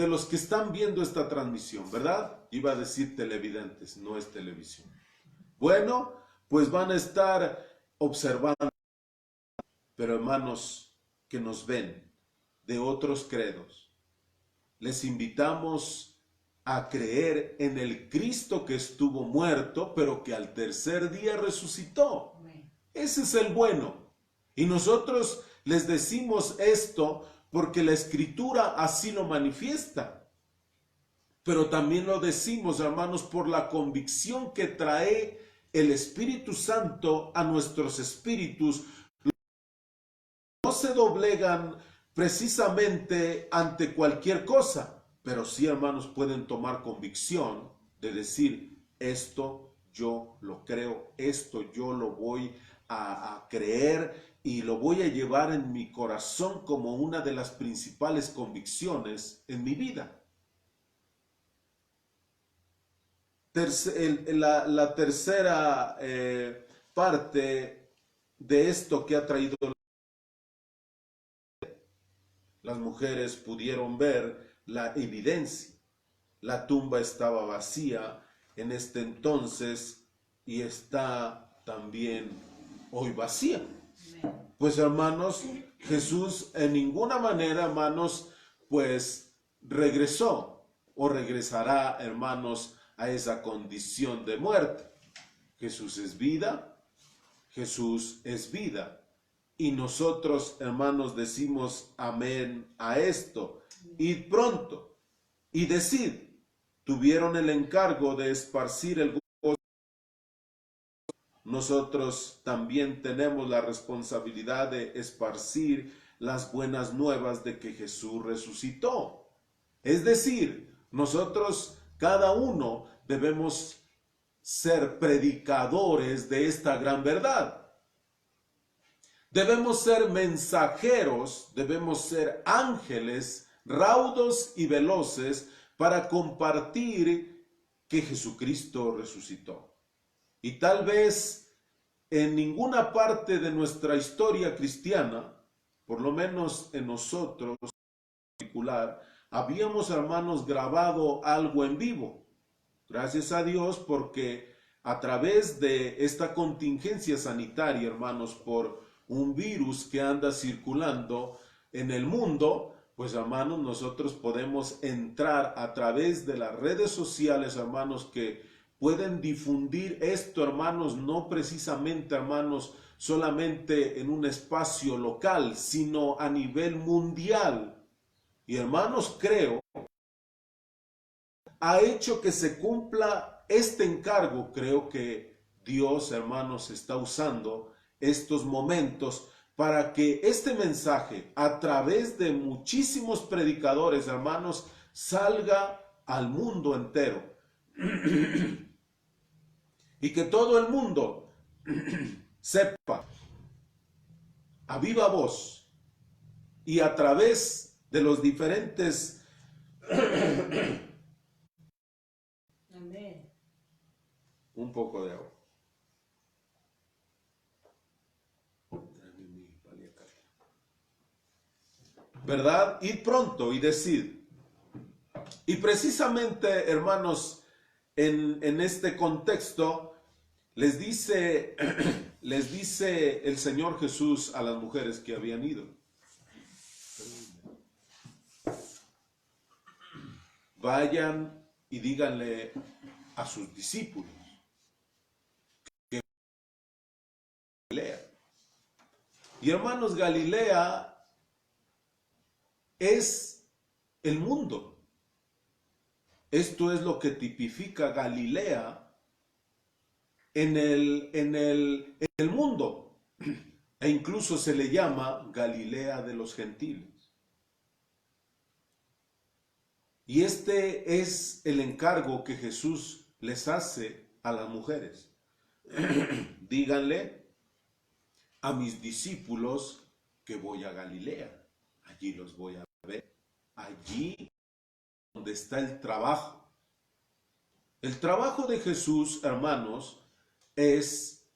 los que están viendo esta transmisión, ¿verdad? Iba a decir televidentes, no es televisión. Bueno, pues van a estar observando, pero hermanos que nos ven de otros credos, les invitamos a creer en el Cristo que estuvo muerto, pero que al tercer día resucitó. Ese es el bueno. Y nosotros les decimos esto porque la Escritura así lo manifiesta. Pero también lo decimos, hermanos, por la convicción que trae el Espíritu Santo a nuestros espíritus. No se doblegan precisamente ante cualquier cosa. Pero sí, hermanos, pueden tomar convicción de decir, esto yo lo creo, esto yo lo voy a creer y lo voy a llevar en mi corazón como una de las principales convicciones en mi vida. la tercera parte de esto que ha traído. Las mujeres pudieron ver la evidencia. La tumba estaba vacía en este entonces y está también hoy vacía. Pues hermanos, Jesús en ninguna manera, hermanos, pues regresó o regresará, hermanos, a esa condición de muerte. Jesús es vida, Jesús es vida. Y nosotros, hermanos, decimos amén a esto. Id pronto y decid, tuvieron el encargo de esparcir el gozo. Nosotros también tenemos la responsabilidad de esparcir las buenas nuevas de que Jesús resucitó. Es decir, nosotros, cada uno, debemos ser predicadores de esta gran verdad. Debemos ser mensajeros, debemos ser ángeles raudos y veloces para compartir que Jesucristo resucitó. Y tal vez en ninguna parte de nuestra historia cristiana, por lo menos en nosotros en particular, habíamos, hermanos, grabado algo en vivo. Gracias a Dios, porque a través de esta contingencia sanitaria, hermanos, por un virus que anda circulando en el mundo, pues hermanos, nosotros podemos entrar a través de las redes sociales, hermanos, que pueden difundir esto, hermanos, no precisamente, hermanos, solamente en un espacio local, sino a nivel mundial. Y hermanos, creo, ha hecho que se cumpla este encargo. Creo que Dios, hermanos, está usando estos momentos para que este mensaje, a través de muchísimos predicadores, hermanos, salga al mundo entero. Y que todo el mundo sepa a viva voz y a través de los diferentes Amén. Un poco de agua. ¿Verdad? Id pronto y decid. Y precisamente, hermanos, en este contexto, les dice el Señor Jesús a las mujeres que habían ido: vayan y díganle a sus discípulos que Galilea. Y hermanos, Galilea es el mundo. Esto es lo que tipifica Galilea en el mundo. E incluso se le llama Galilea de los gentiles. Y este es el encargo que Jesús les hace a las mujeres. Díganle a mis discípulos que voy a Galilea. Allí los voy a ver. Allí donde está el trabajo. El trabajo de Jesús, hermanos, es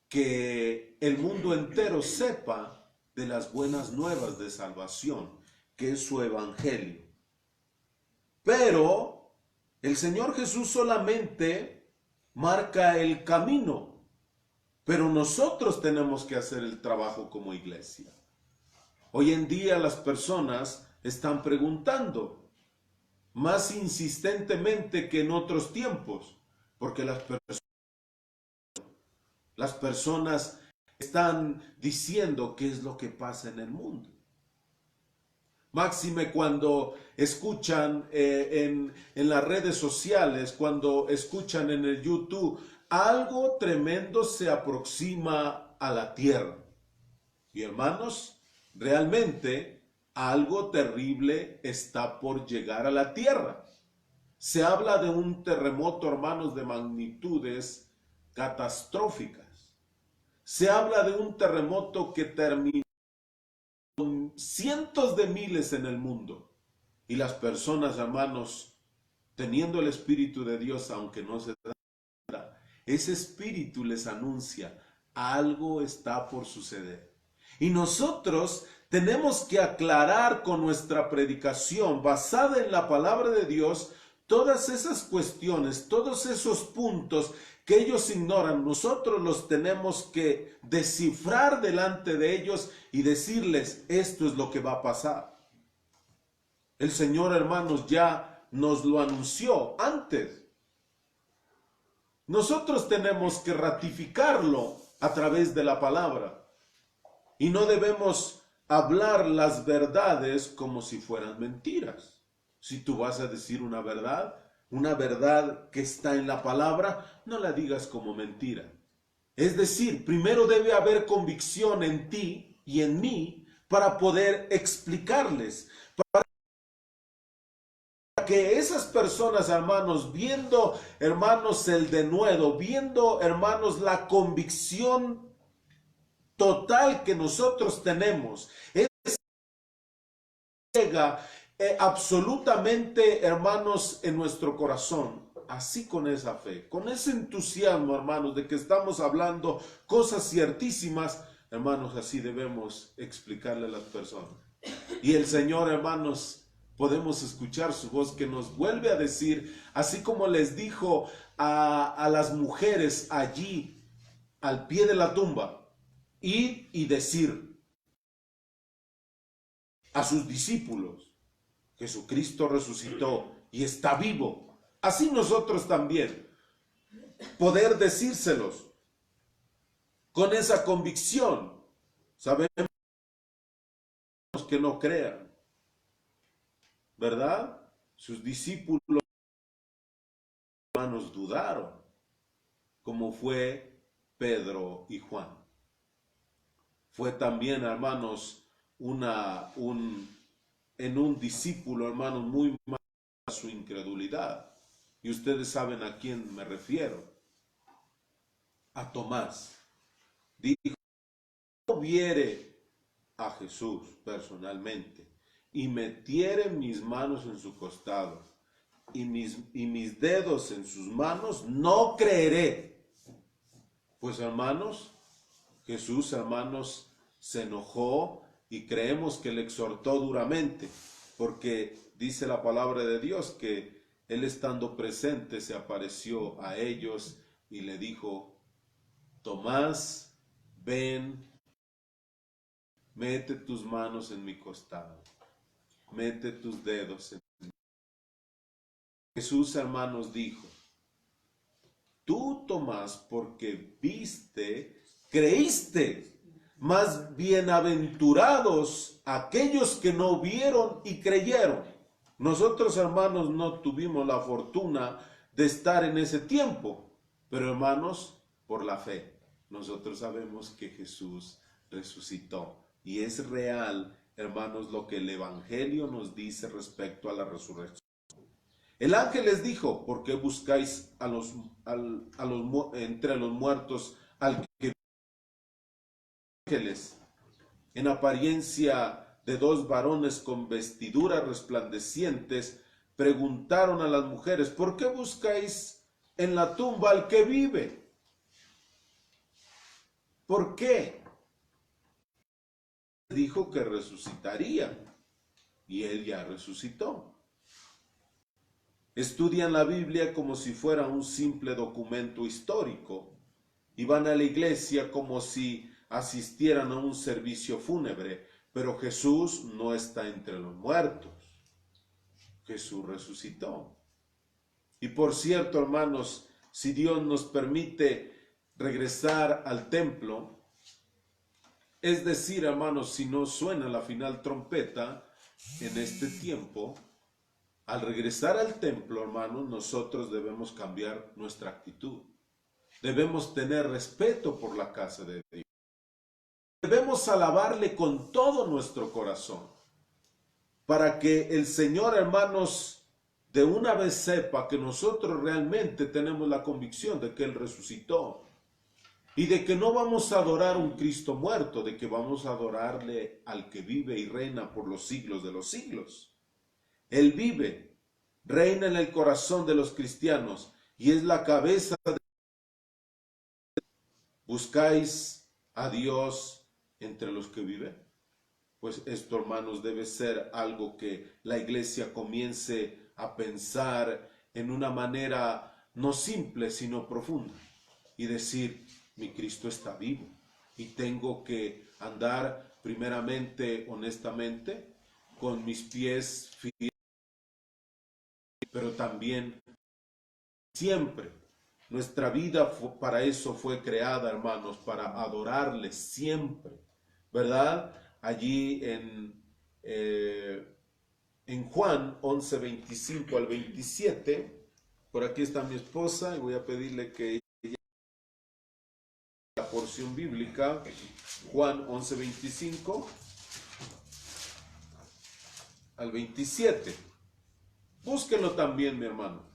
que el mundo entero sepa de las buenas nuevas de salvación, que es su evangelio. Pero el Señor Jesús solamente marca el camino, pero nosotros tenemos que hacer el trabajo como iglesia. Hoy en día las personas están preguntando más insistentemente que en otros tiempos, porque las personas están diciendo qué es lo que pasa en el mundo. Máxime cuando escuchan en las redes sociales, cuando escuchan en el YouTube, algo tremendo se aproxima a la tierra. Y hermanos, realmente algo terrible está por llegar a la tierra. Se habla de un terremoto, hermanos, de magnitudes catastróficas. Se habla de un terremoto que terminó con cientos de miles en el mundo. Y las personas, hermanos, teniendo el Espíritu de Dios, aunque no se da, ese Espíritu les anuncia, algo está por suceder. Y nosotros tenemos que aclarar con nuestra predicación, basada en la palabra de Dios, todas esas cuestiones, todos esos puntos que ellos ignoran. Nosotros los tenemos que descifrar delante de ellos y decirles, esto es lo que va a pasar. El Señor, hermanos, ya nos lo anunció antes. Nosotros tenemos que ratificarlo a través de la palabra. Y no debemos hablar las verdades como si fueran mentiras. Si tú vas a decir una verdad que está en la palabra, no la digas como mentira. Es decir, primero debe haber convicción en ti y en mí para poder explicarles, para que esas personas, hermanos, viendo, hermanos, el denuedo, viendo, hermanos, la convicción total que nosotros tenemos, es llega absolutamente, hermanos, en nuestro corazón, así con esa fe, con ese entusiasmo, hermanos, de que estamos hablando cosas ciertísimas, hermanos, así debemos explicarle a las personas. Y el Señor, hermanos, podemos escuchar su voz que nos vuelve a decir, así como les dijo a las mujeres allí al pie de la tumba, ir y decir a sus discípulos, Jesucristo resucitó y está vivo. Así nosotros también poder decírselos con esa convicción. Sabemos que no crean, ¿verdad? Sus discípulos, hermanos, dudaron, como fue Pedro y Juan. Fue también, hermanos, en un discípulo, hermanos, muy mal su incredulidad. Y ustedes saben a quién me refiero. A Tomás. Dijo, no viere a Jesús personalmente y metiere mis manos en su costado y mis dedos en sus manos, no creeré. Pues, hermanos, Jesús, hermanos, se enojó y creemos que le exhortó duramente, porque dice la palabra de Dios que él, estando presente, se apareció a ellos y le dijo, Tomás, ven, mete tus manos en mi costado, mete tus dedos en mi costado. Jesús, hermanos, dijo, tú, Tomás, porque viste, creíste. Más bienaventurados aquellos que no vieron y creyeron. Nosotros, hermanos, no tuvimos la fortuna de estar en ese tiempo, pero, hermanos, por la fe, nosotros sabemos que Jesús resucitó. Y es real, hermanos, lo que el Evangelio nos dice respecto a la resurrección. El ángel les dijo, ¿por qué buscáis entre los muertos al que ángeles? En apariencia de dos varones con vestiduras resplandecientes, preguntaron a las mujeres, ¿por qué buscáis en la tumba al que vive? ¿Por qué? Dijo que resucitaría, y él ya resucitó. Estudian la Biblia como si fuera un simple documento histórico, y van a la iglesia como si asistieran a un servicio fúnebre, pero Jesús no está entre los muertos. Jesús resucitó. Y por cierto, hermanos, si Dios nos permite regresar al templo, es decir, hermanos, si no suena la final trompeta en este tiempo, al regresar al templo, hermanos, nosotros debemos cambiar nuestra actitud. Debemos tener respeto por la casa de Dios. Debemos alabarle con todo nuestro corazón, para que el Señor, hermanos, de una vez sepa que nosotros realmente tenemos la convicción de que Él resucitó y de que no vamos a adorar a un Cristo muerto, de que vamos a adorarle al que vive y reina por los siglos de los siglos. Él vive reina en el corazón de los cristianos y es la cabeza de... ¿Buscáis a Dios entre los que viven? Pues esto, hermanos, debe ser algo que la iglesia comience a pensar en una manera no simple, sino profunda. Y decir, mi Cristo está vivo. Y tengo que andar primeramente, honestamente, con mis pies fieles, pero también siempre. Nuestra vida para eso fue creada, hermanos, para adorarle siempre, ¿verdad? Allí en Juan 11, 25 al 27, por aquí está mi esposa y voy a pedirle que ella la porción bíblica, Juan 11, 25 al 27. Búsquenlo también, mi hermano.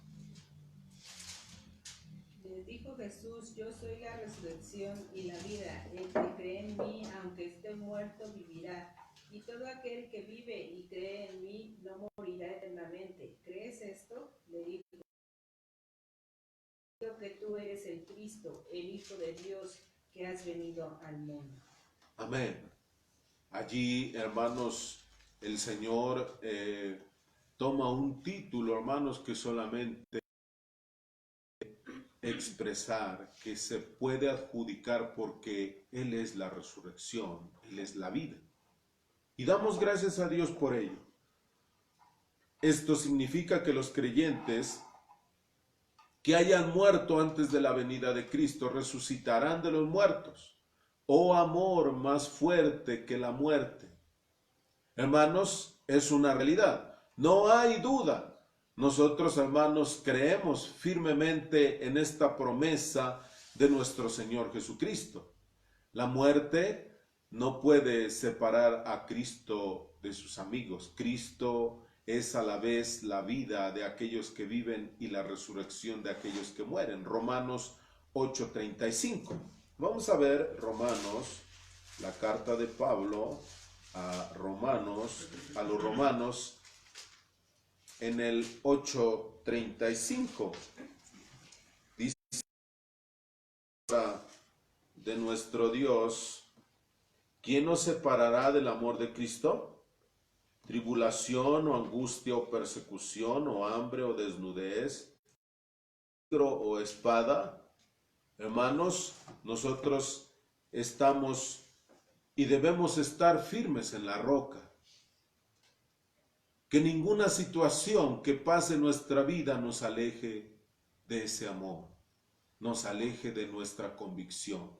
Les dijo Jesús, yo soy la resurrección y la vida. El que cree en mí, aunque esté muerto, vivirá. Y todo aquel que vive y cree en mí no morirá eternamente. ¿Crees esto? Le dijo. Creo que tú eres el Cristo, el Hijo de Dios, que has venido al mundo. Amén. Allí, hermanos, el Señor toma un título, hermanos, que solamente expresar, que se puede adjudicar porque Él es la resurrección, Él es la vida. Y damos gracias a Dios por ello. Esto significa que los creyentes que hayan muerto antes de la venida de Cristo resucitarán de los muertos. Oh amor más fuerte que la muerte. Hermanos, es una realidad. No hay duda. Nosotros, hermanos, creemos firmemente en esta promesa de nuestro Señor Jesucristo. La muerte no puede separar a Cristo de sus amigos. Cristo es a la vez la vida de aquellos que viven y la resurrección de aquellos que mueren. Romanos 8:35. Vamos a ver Romanos, la carta de Pablo a los romanos, en el 8:35. Dice de nuestro Dios, ¿quién nos separará del amor de Cristo? Tribulación o angustia o persecución o hambre o desnudez, peligro o espada. Hermanos, nosotros estamos y debemos estar firmes en la roca. Que ninguna situación que pase en nuestra vida nos aleje de ese amor, nos aleje de nuestra convicción,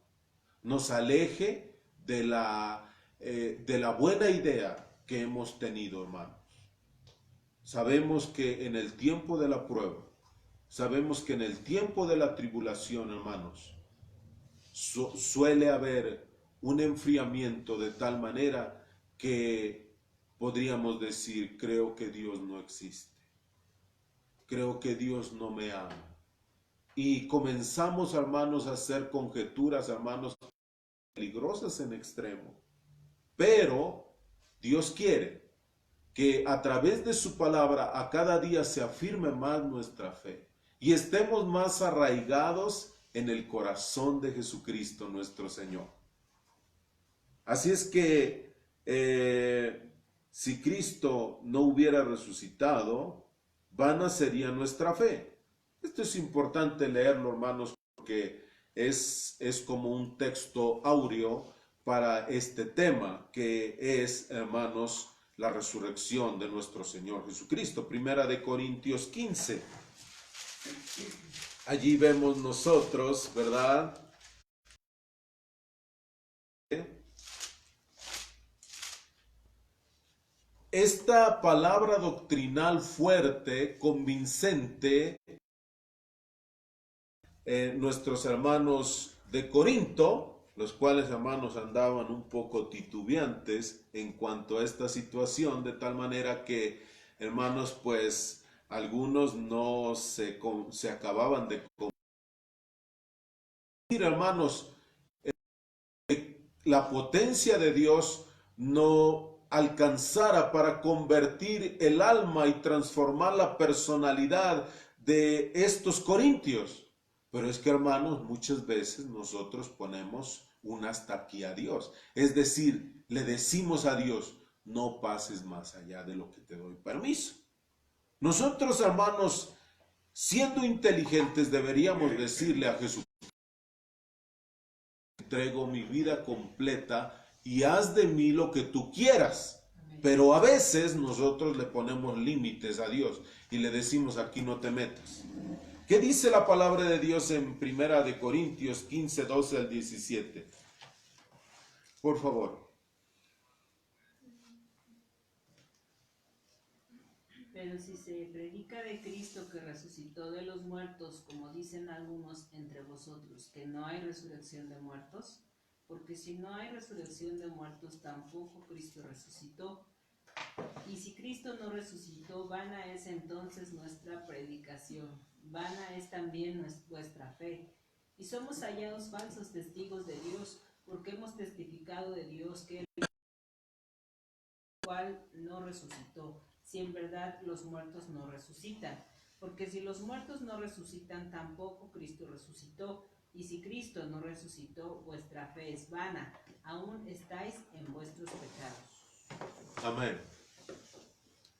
nos aleje de la buena idea que hemos tenido, hermanos. Sabemos que en el tiempo de la prueba, sabemos que en el tiempo de la tribulación, hermanos, suele haber un enfriamiento de tal manera que podríamos decir, creo que Dios no existe, creo que Dios no me ama. Y comenzamos, hermanos, a hacer conjeturas, hermanos, peligrosas en extremo. Pero Dios quiere que a través de su palabra a cada día se afirme más nuestra fe y estemos más arraigados en el corazón de Jesucristo nuestro Señor. Así es que si Cristo no hubiera resucitado, vana sería nuestra fe. Esto es importante leerlo, hermanos, porque es como un texto áureo para este tema, que es, hermanos, la resurrección de nuestro Señor Jesucristo. Primera de Corintios 15. Allí vemos nosotros, ¿verdad? Esta palabra doctrinal fuerte, convincente, nuestros hermanos de Corinto, los cuales, hermanos, andaban un poco titubeantes en cuanto a esta situación, de tal manera que, hermanos, pues algunos no se acababan de convencer, hermanos, la potencia de Dios no alcanzara para convertir el alma y transformar la personalidad de estos corintios. Pero es que, hermanos, muchas veces nosotros ponemos un hasta aquí a Dios. Es decir, le decimos a Dios, no pases más allá de lo que te doy permiso. Nosotros, hermanos, siendo inteligentes, deberíamos decirle a Jesús, entrego mi vida completa y haz de mí lo que tú quieras. Pero a veces nosotros le ponemos límites a Dios y le decimos, aquí no te metas. ¿Qué dice la palabra de Dios en 1 Corintios 15, 12 al 17? Por favor. Pero si se predica de Cristo que resucitó de los muertos, como dicen algunos entre vosotros, que no hay resurrección de muertos, porque si no hay resurrección de muertos, tampoco Cristo resucitó. Y si Cristo no resucitó, vana es entonces nuestra predicación, vana es también vuestra fe. Y somos hallados falsos testigos de Dios, porque hemos testificado de Dios que el cual no resucitó, si en verdad los muertos no resucitan. Porque si los muertos no resucitan, tampoco Cristo resucitó. Y si Cristo no resucitó, vuestra fe es vana, aún estáis en vuestros pecados. Amén.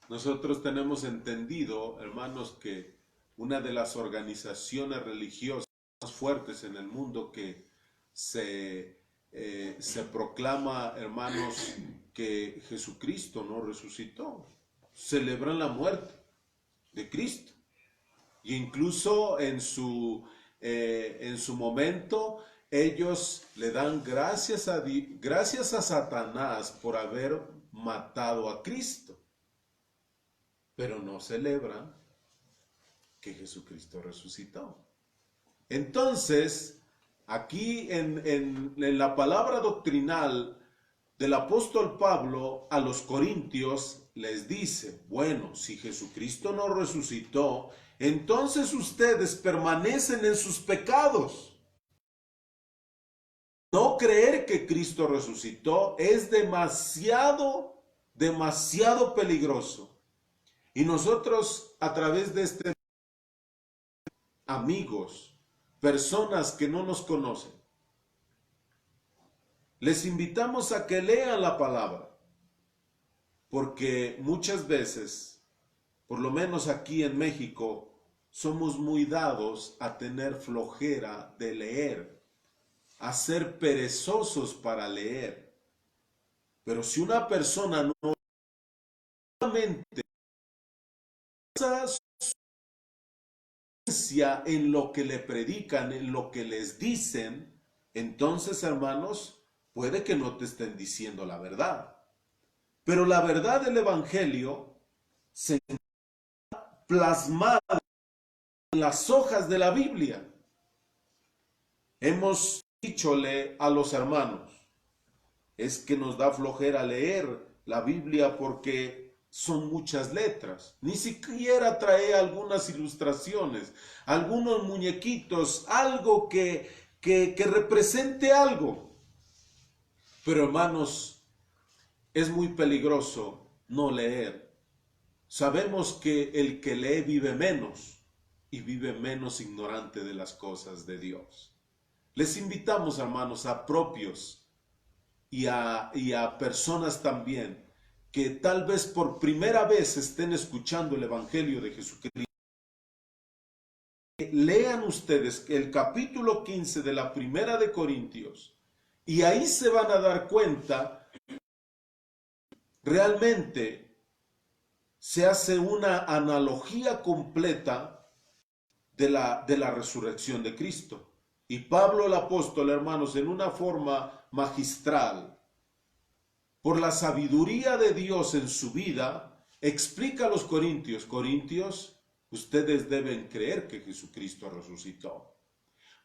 Nosotros tenemos entendido, hermanos, que una de las organizaciones religiosas más fuertes en el mundo que se proclama, hermanos, que Jesucristo no resucitó. Celebran la muerte de Cristo. E incluso en su momento ellos le dan gracias a Satanás por haber matado a Cristo. Pero no celebran que Jesucristo resucitó. Entonces, aquí en la palabra doctrinal del apóstol Pablo a los corintios les dice, bueno, si Jesucristo no resucitó, entonces ustedes permanecen en sus pecados. No creer que Cristo resucitó es demasiado peligroso. Y nosotros, a través de amigos, personas que no nos conocen, les invitamos a que lean la palabra, porque muchas veces, por lo menos aquí en México, somos muy dados a tener flojera de leer, a ser perezosos para leer. Pero si una persona no solamente en lo que le predican, en lo que les dicen, entonces, hermanos, puede que no te estén diciendo la verdad. Pero la verdad del Evangelio se encuentra plasmada en las hojas de la Biblia. Hemos dichole a los hermanos, es que nos da flojera leer la Biblia porque son muchas letras. Ni siquiera trae algunas ilustraciones, algunos muñequitos, algo que represente algo. Pero, hermanos, es muy peligroso no leer. Sabemos que el que lee vive menos y vive menos ignorante de las cosas de Dios. Les invitamos, hermanos, a propios y a personas también que tal vez por primera vez estén escuchando el Evangelio de Jesucristo. Lean ustedes el capítulo 15 de la Primera de Corintios y ahí se van a dar cuenta, realmente se hace una analogía completa de la resurrección de Cristo. Y Pablo el apóstol, hermanos, en una forma magistral, por la sabiduría de Dios en su vida, explica a los corintios, corintios, ustedes deben creer que Jesucristo resucitó,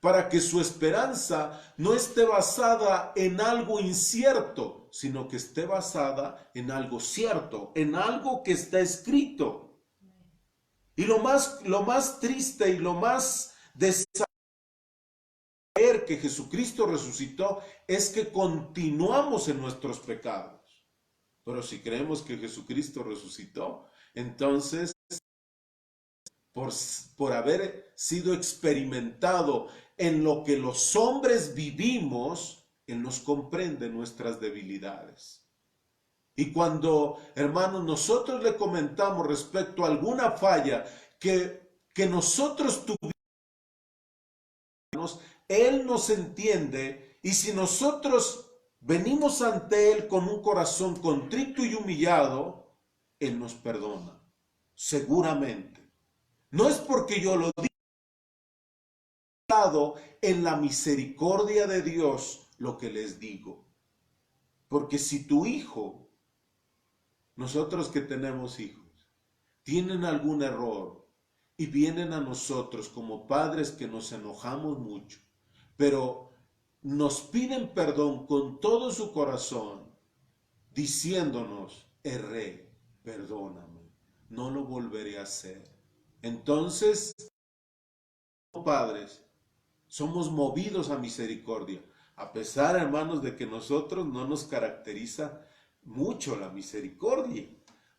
para que su esperanza no esté basada en algo incierto, sino que esté basada en algo cierto, en algo que está escrito. Y lo más triste y lo más desagradable de creer que Jesucristo resucitó es que continuamos en nuestros pecados. Pero si creemos que Jesucristo resucitó, entonces, por haber sido experimentado en lo que los hombres vivimos, Él nos comprende nuestras debilidades. Y cuando, hermanos, nosotros le comentamos respecto a alguna falla que nosotros tuvimos, Él nos entiende, y si nosotros venimos ante Él con un corazón contrito y humillado, Él nos perdona, seguramente. No es porque yo lo diga, en la misericordia de Dios lo que les digo. Porque si tu hijo, nosotros que tenemos hijos, tienen algún error y vienen a nosotros como padres que nos enojamos mucho, pero nos piden perdón con todo su corazón, diciéndonos, erré, perdóname, no lo volveré a hacer. Entonces, como padres, somos movidos a misericordia, a pesar, hermanos, de que nosotros no nos caracteriza mucho la misericordia.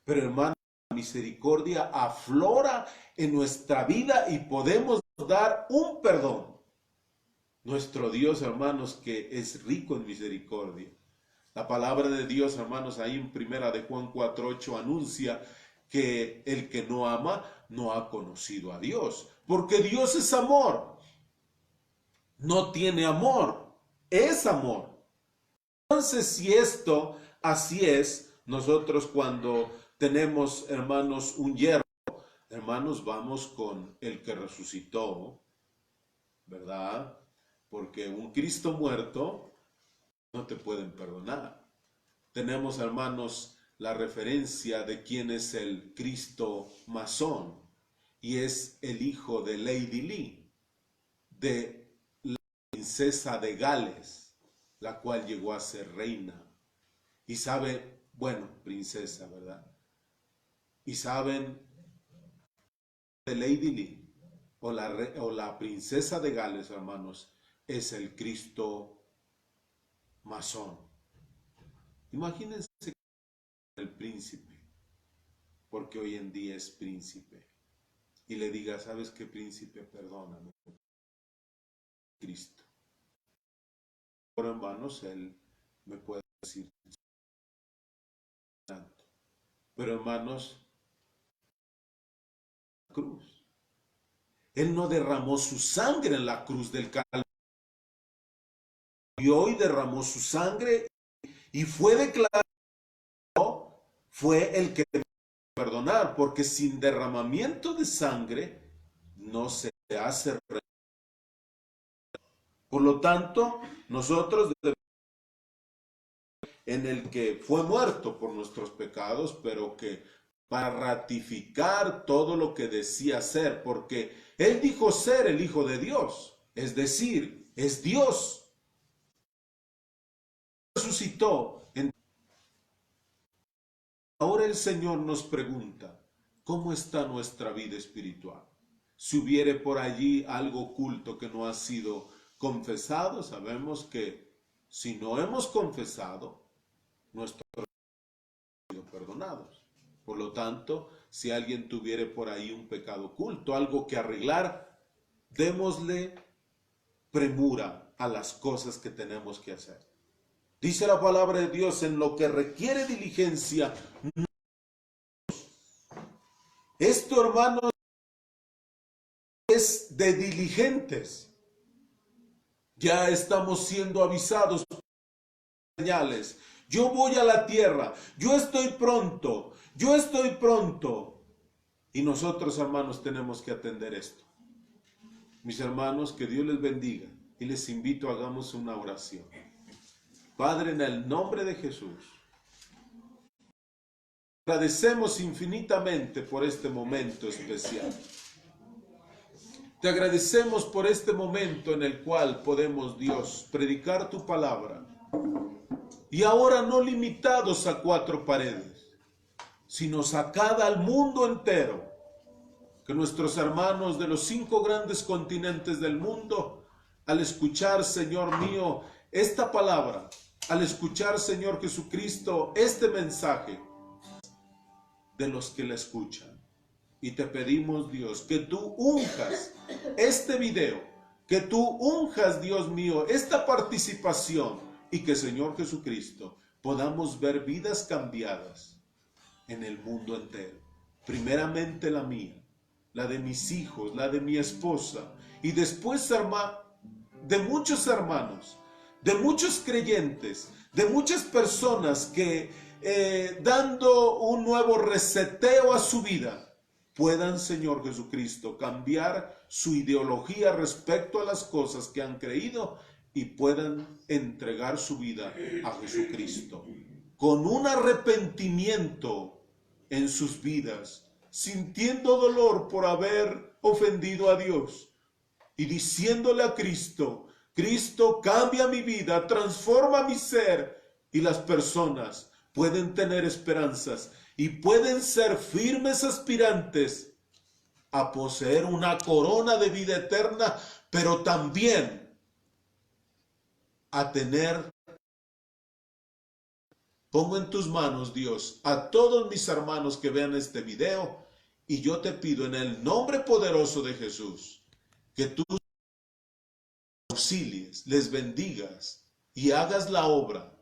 Pero, hermanos, la misericordia aflora en nuestra vida y podemos dar un perdón. Nuestro Dios, hermanos, que es rico en misericordia. La palabra de Dios, hermanos, ahí en primera de Juan 4:8 anuncia que el que no ama no ha conocido a Dios, porque Dios es amor. No tiene amor, es amor. Entonces, si esto así es, nosotros cuando tenemos, hermanos, un yerro, hermanos, vamos con el que resucitó, ¿verdad? Porque un Cristo muerto no te pueden perdonar. Tenemos, hermanos, la referencia de quién es el Cristo masón, y es el hijo de Lady Lee, de la princesa de Gales, la cual llegó a ser reina. Y sabe, bueno, princesa, ¿verdad? Y saben, de Lady Lee, o la princesa de Gales, hermanos, es el Cristo masón. Imagínense el príncipe, porque hoy en día es príncipe, y le diga, ¿sabes qué, príncipe? Perdóname, Cristo. Pero, hermanos, él me puede decir tanto. Pero, hermanos, cruz. Él no derramó su sangre en la cruz del Calvario. Y hoy derramó su sangre y fue declarado, fue el que debe perdonar, porque sin derramamiento de sangre no se hace. Por lo tanto, nosotros debemos, en el que fue muerto por nuestros pecados, pero que para ratificar todo lo que decía ser, porque Él dijo ser el Hijo de Dios, es decir, es Dios. Resucitó. Ahora el Señor nos pregunta, ¿cómo está nuestra vida espiritual? Si hubiere por allí algo oculto que no ha sido confesado, sabemos que si no hemos confesado, nuestros pecados han sido perdonados. Por lo tanto, si alguien tuviere por ahí un pecado oculto, algo que arreglar, démosle premura a las cosas que tenemos que hacer. Dice la palabra de Dios, en lo que requiere diligencia. Esto, hermanos, es de diligentes. Ya estamos siendo avisados por señales. Yo voy a la tierra, yo estoy pronto, yo estoy pronto. Y nosotros, hermanos, tenemos que atender esto. Mis hermanos, que Dios les bendiga y les invito a hagamos una oración. Padre, en el nombre de Jesús, agradecemos infinitamente por este momento especial. Te agradecemos por este momento en el cual podemos, Dios, predicar tu palabra. Y ahora no limitados a 4 paredes, sino sacada al mundo entero. Que nuestros hermanos de los 5 grandes continentes del mundo, al escuchar, Señor mío, esta palabra, al escuchar, Señor Jesucristo, este mensaje de los que la escuchan. Y te pedimos, Dios, que tú unjas este video, que tú unjas, Dios mío, esta participación, y que, Señor Jesucristo, podamos ver vidas cambiadas en el mundo entero. Primeramente la mía, la de mis hijos, la de mi esposa, y después, de muchos hermanos, de muchos creyentes, de muchas personas que dando un nuevo reseteo a su vida, puedan, Señor Jesucristo, cambiar su ideología respecto a las cosas que han creído y puedan entregar su vida a Jesucristo con un arrepentimiento en sus vidas, sintiendo dolor por haber ofendido a Dios y diciéndole a Cristo: Cristo, cambia mi vida, transforma mi ser, y las personas pueden tener esperanzas y pueden ser firmes aspirantes a poseer una corona de vida eterna, pero también a tener. Pongo en tus manos, Dios, a todos mis hermanos que vean este video, y yo te pido en el nombre poderoso de Jesús que tú auxilies, les bendigas y hagas la obra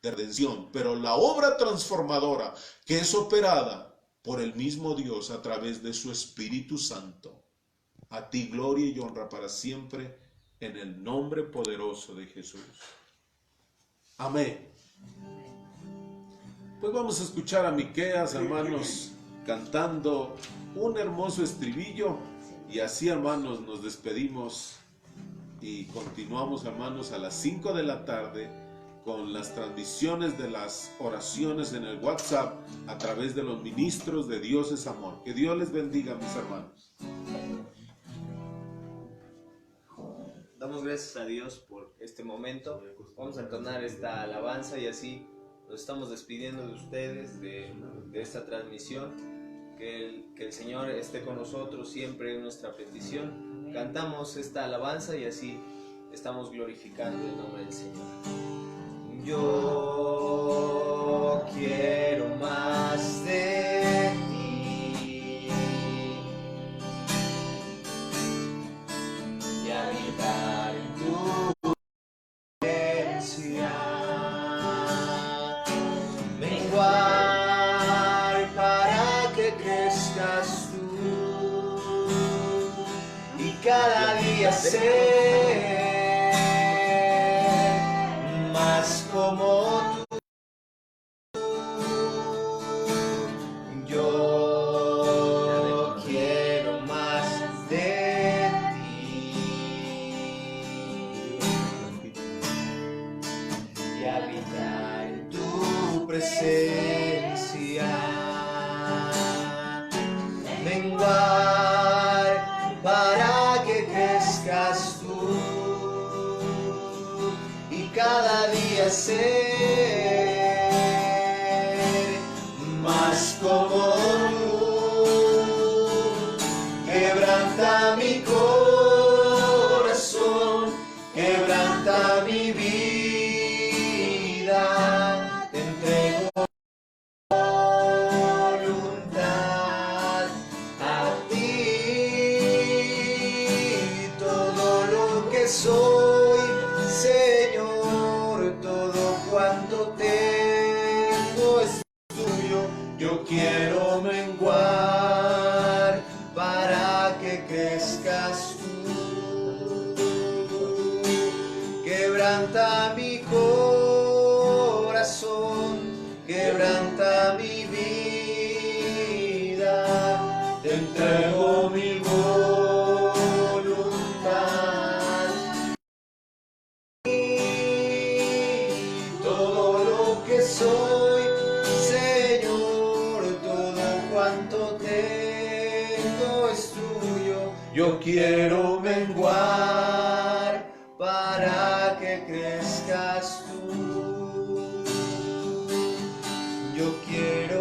de redención, pero la obra transformadora que es operada por el mismo Dios a través de su Espíritu Santo. A ti gloria y honra para siempre, en el nombre poderoso de Jesús. Amén. Pues vamos a escuchar a Miqueas, hermanos, cantando un hermoso estribillo, y así, hermanos, nos despedimos y continuamos, hermanos, a las 5 de la tarde con las transmisiones de las oraciones en el WhatsApp a través de los ministros de Dios es Amor. Que Dios les bendiga, mis hermanos. Damos gracias a Dios por este momento. Vamos a entonar esta alabanza y así nos estamos despidiendo de ustedes, de esta transmisión. Que el Señor esté con nosotros siempre, es nuestra petición. Cantamos esta alabanza y así estamos glorificando el nombre del Señor. Yo quiero más de ti y habitar en tu presencia, menguar para que crezcas tú y cada día ser más como tú. Yo quiero más de ti y habitar en tu presencia, menguar para que crezcas tú y cada día ser más como tú. Quebranta mi corazón, quebranta mi vida, te entrego voluntad a ti, todo lo que soy, Señor, todo cuanto tengo es tuyo. Yo quiero menguar para que crezcas tú. Quebranta mi corazón, quebranta mi vida, te entrego mi voluntad. Todo lo que soy, Señor, todo cuanto tengo es tuyo. Yo quiero menguar para que crezcas tú. Yo quiero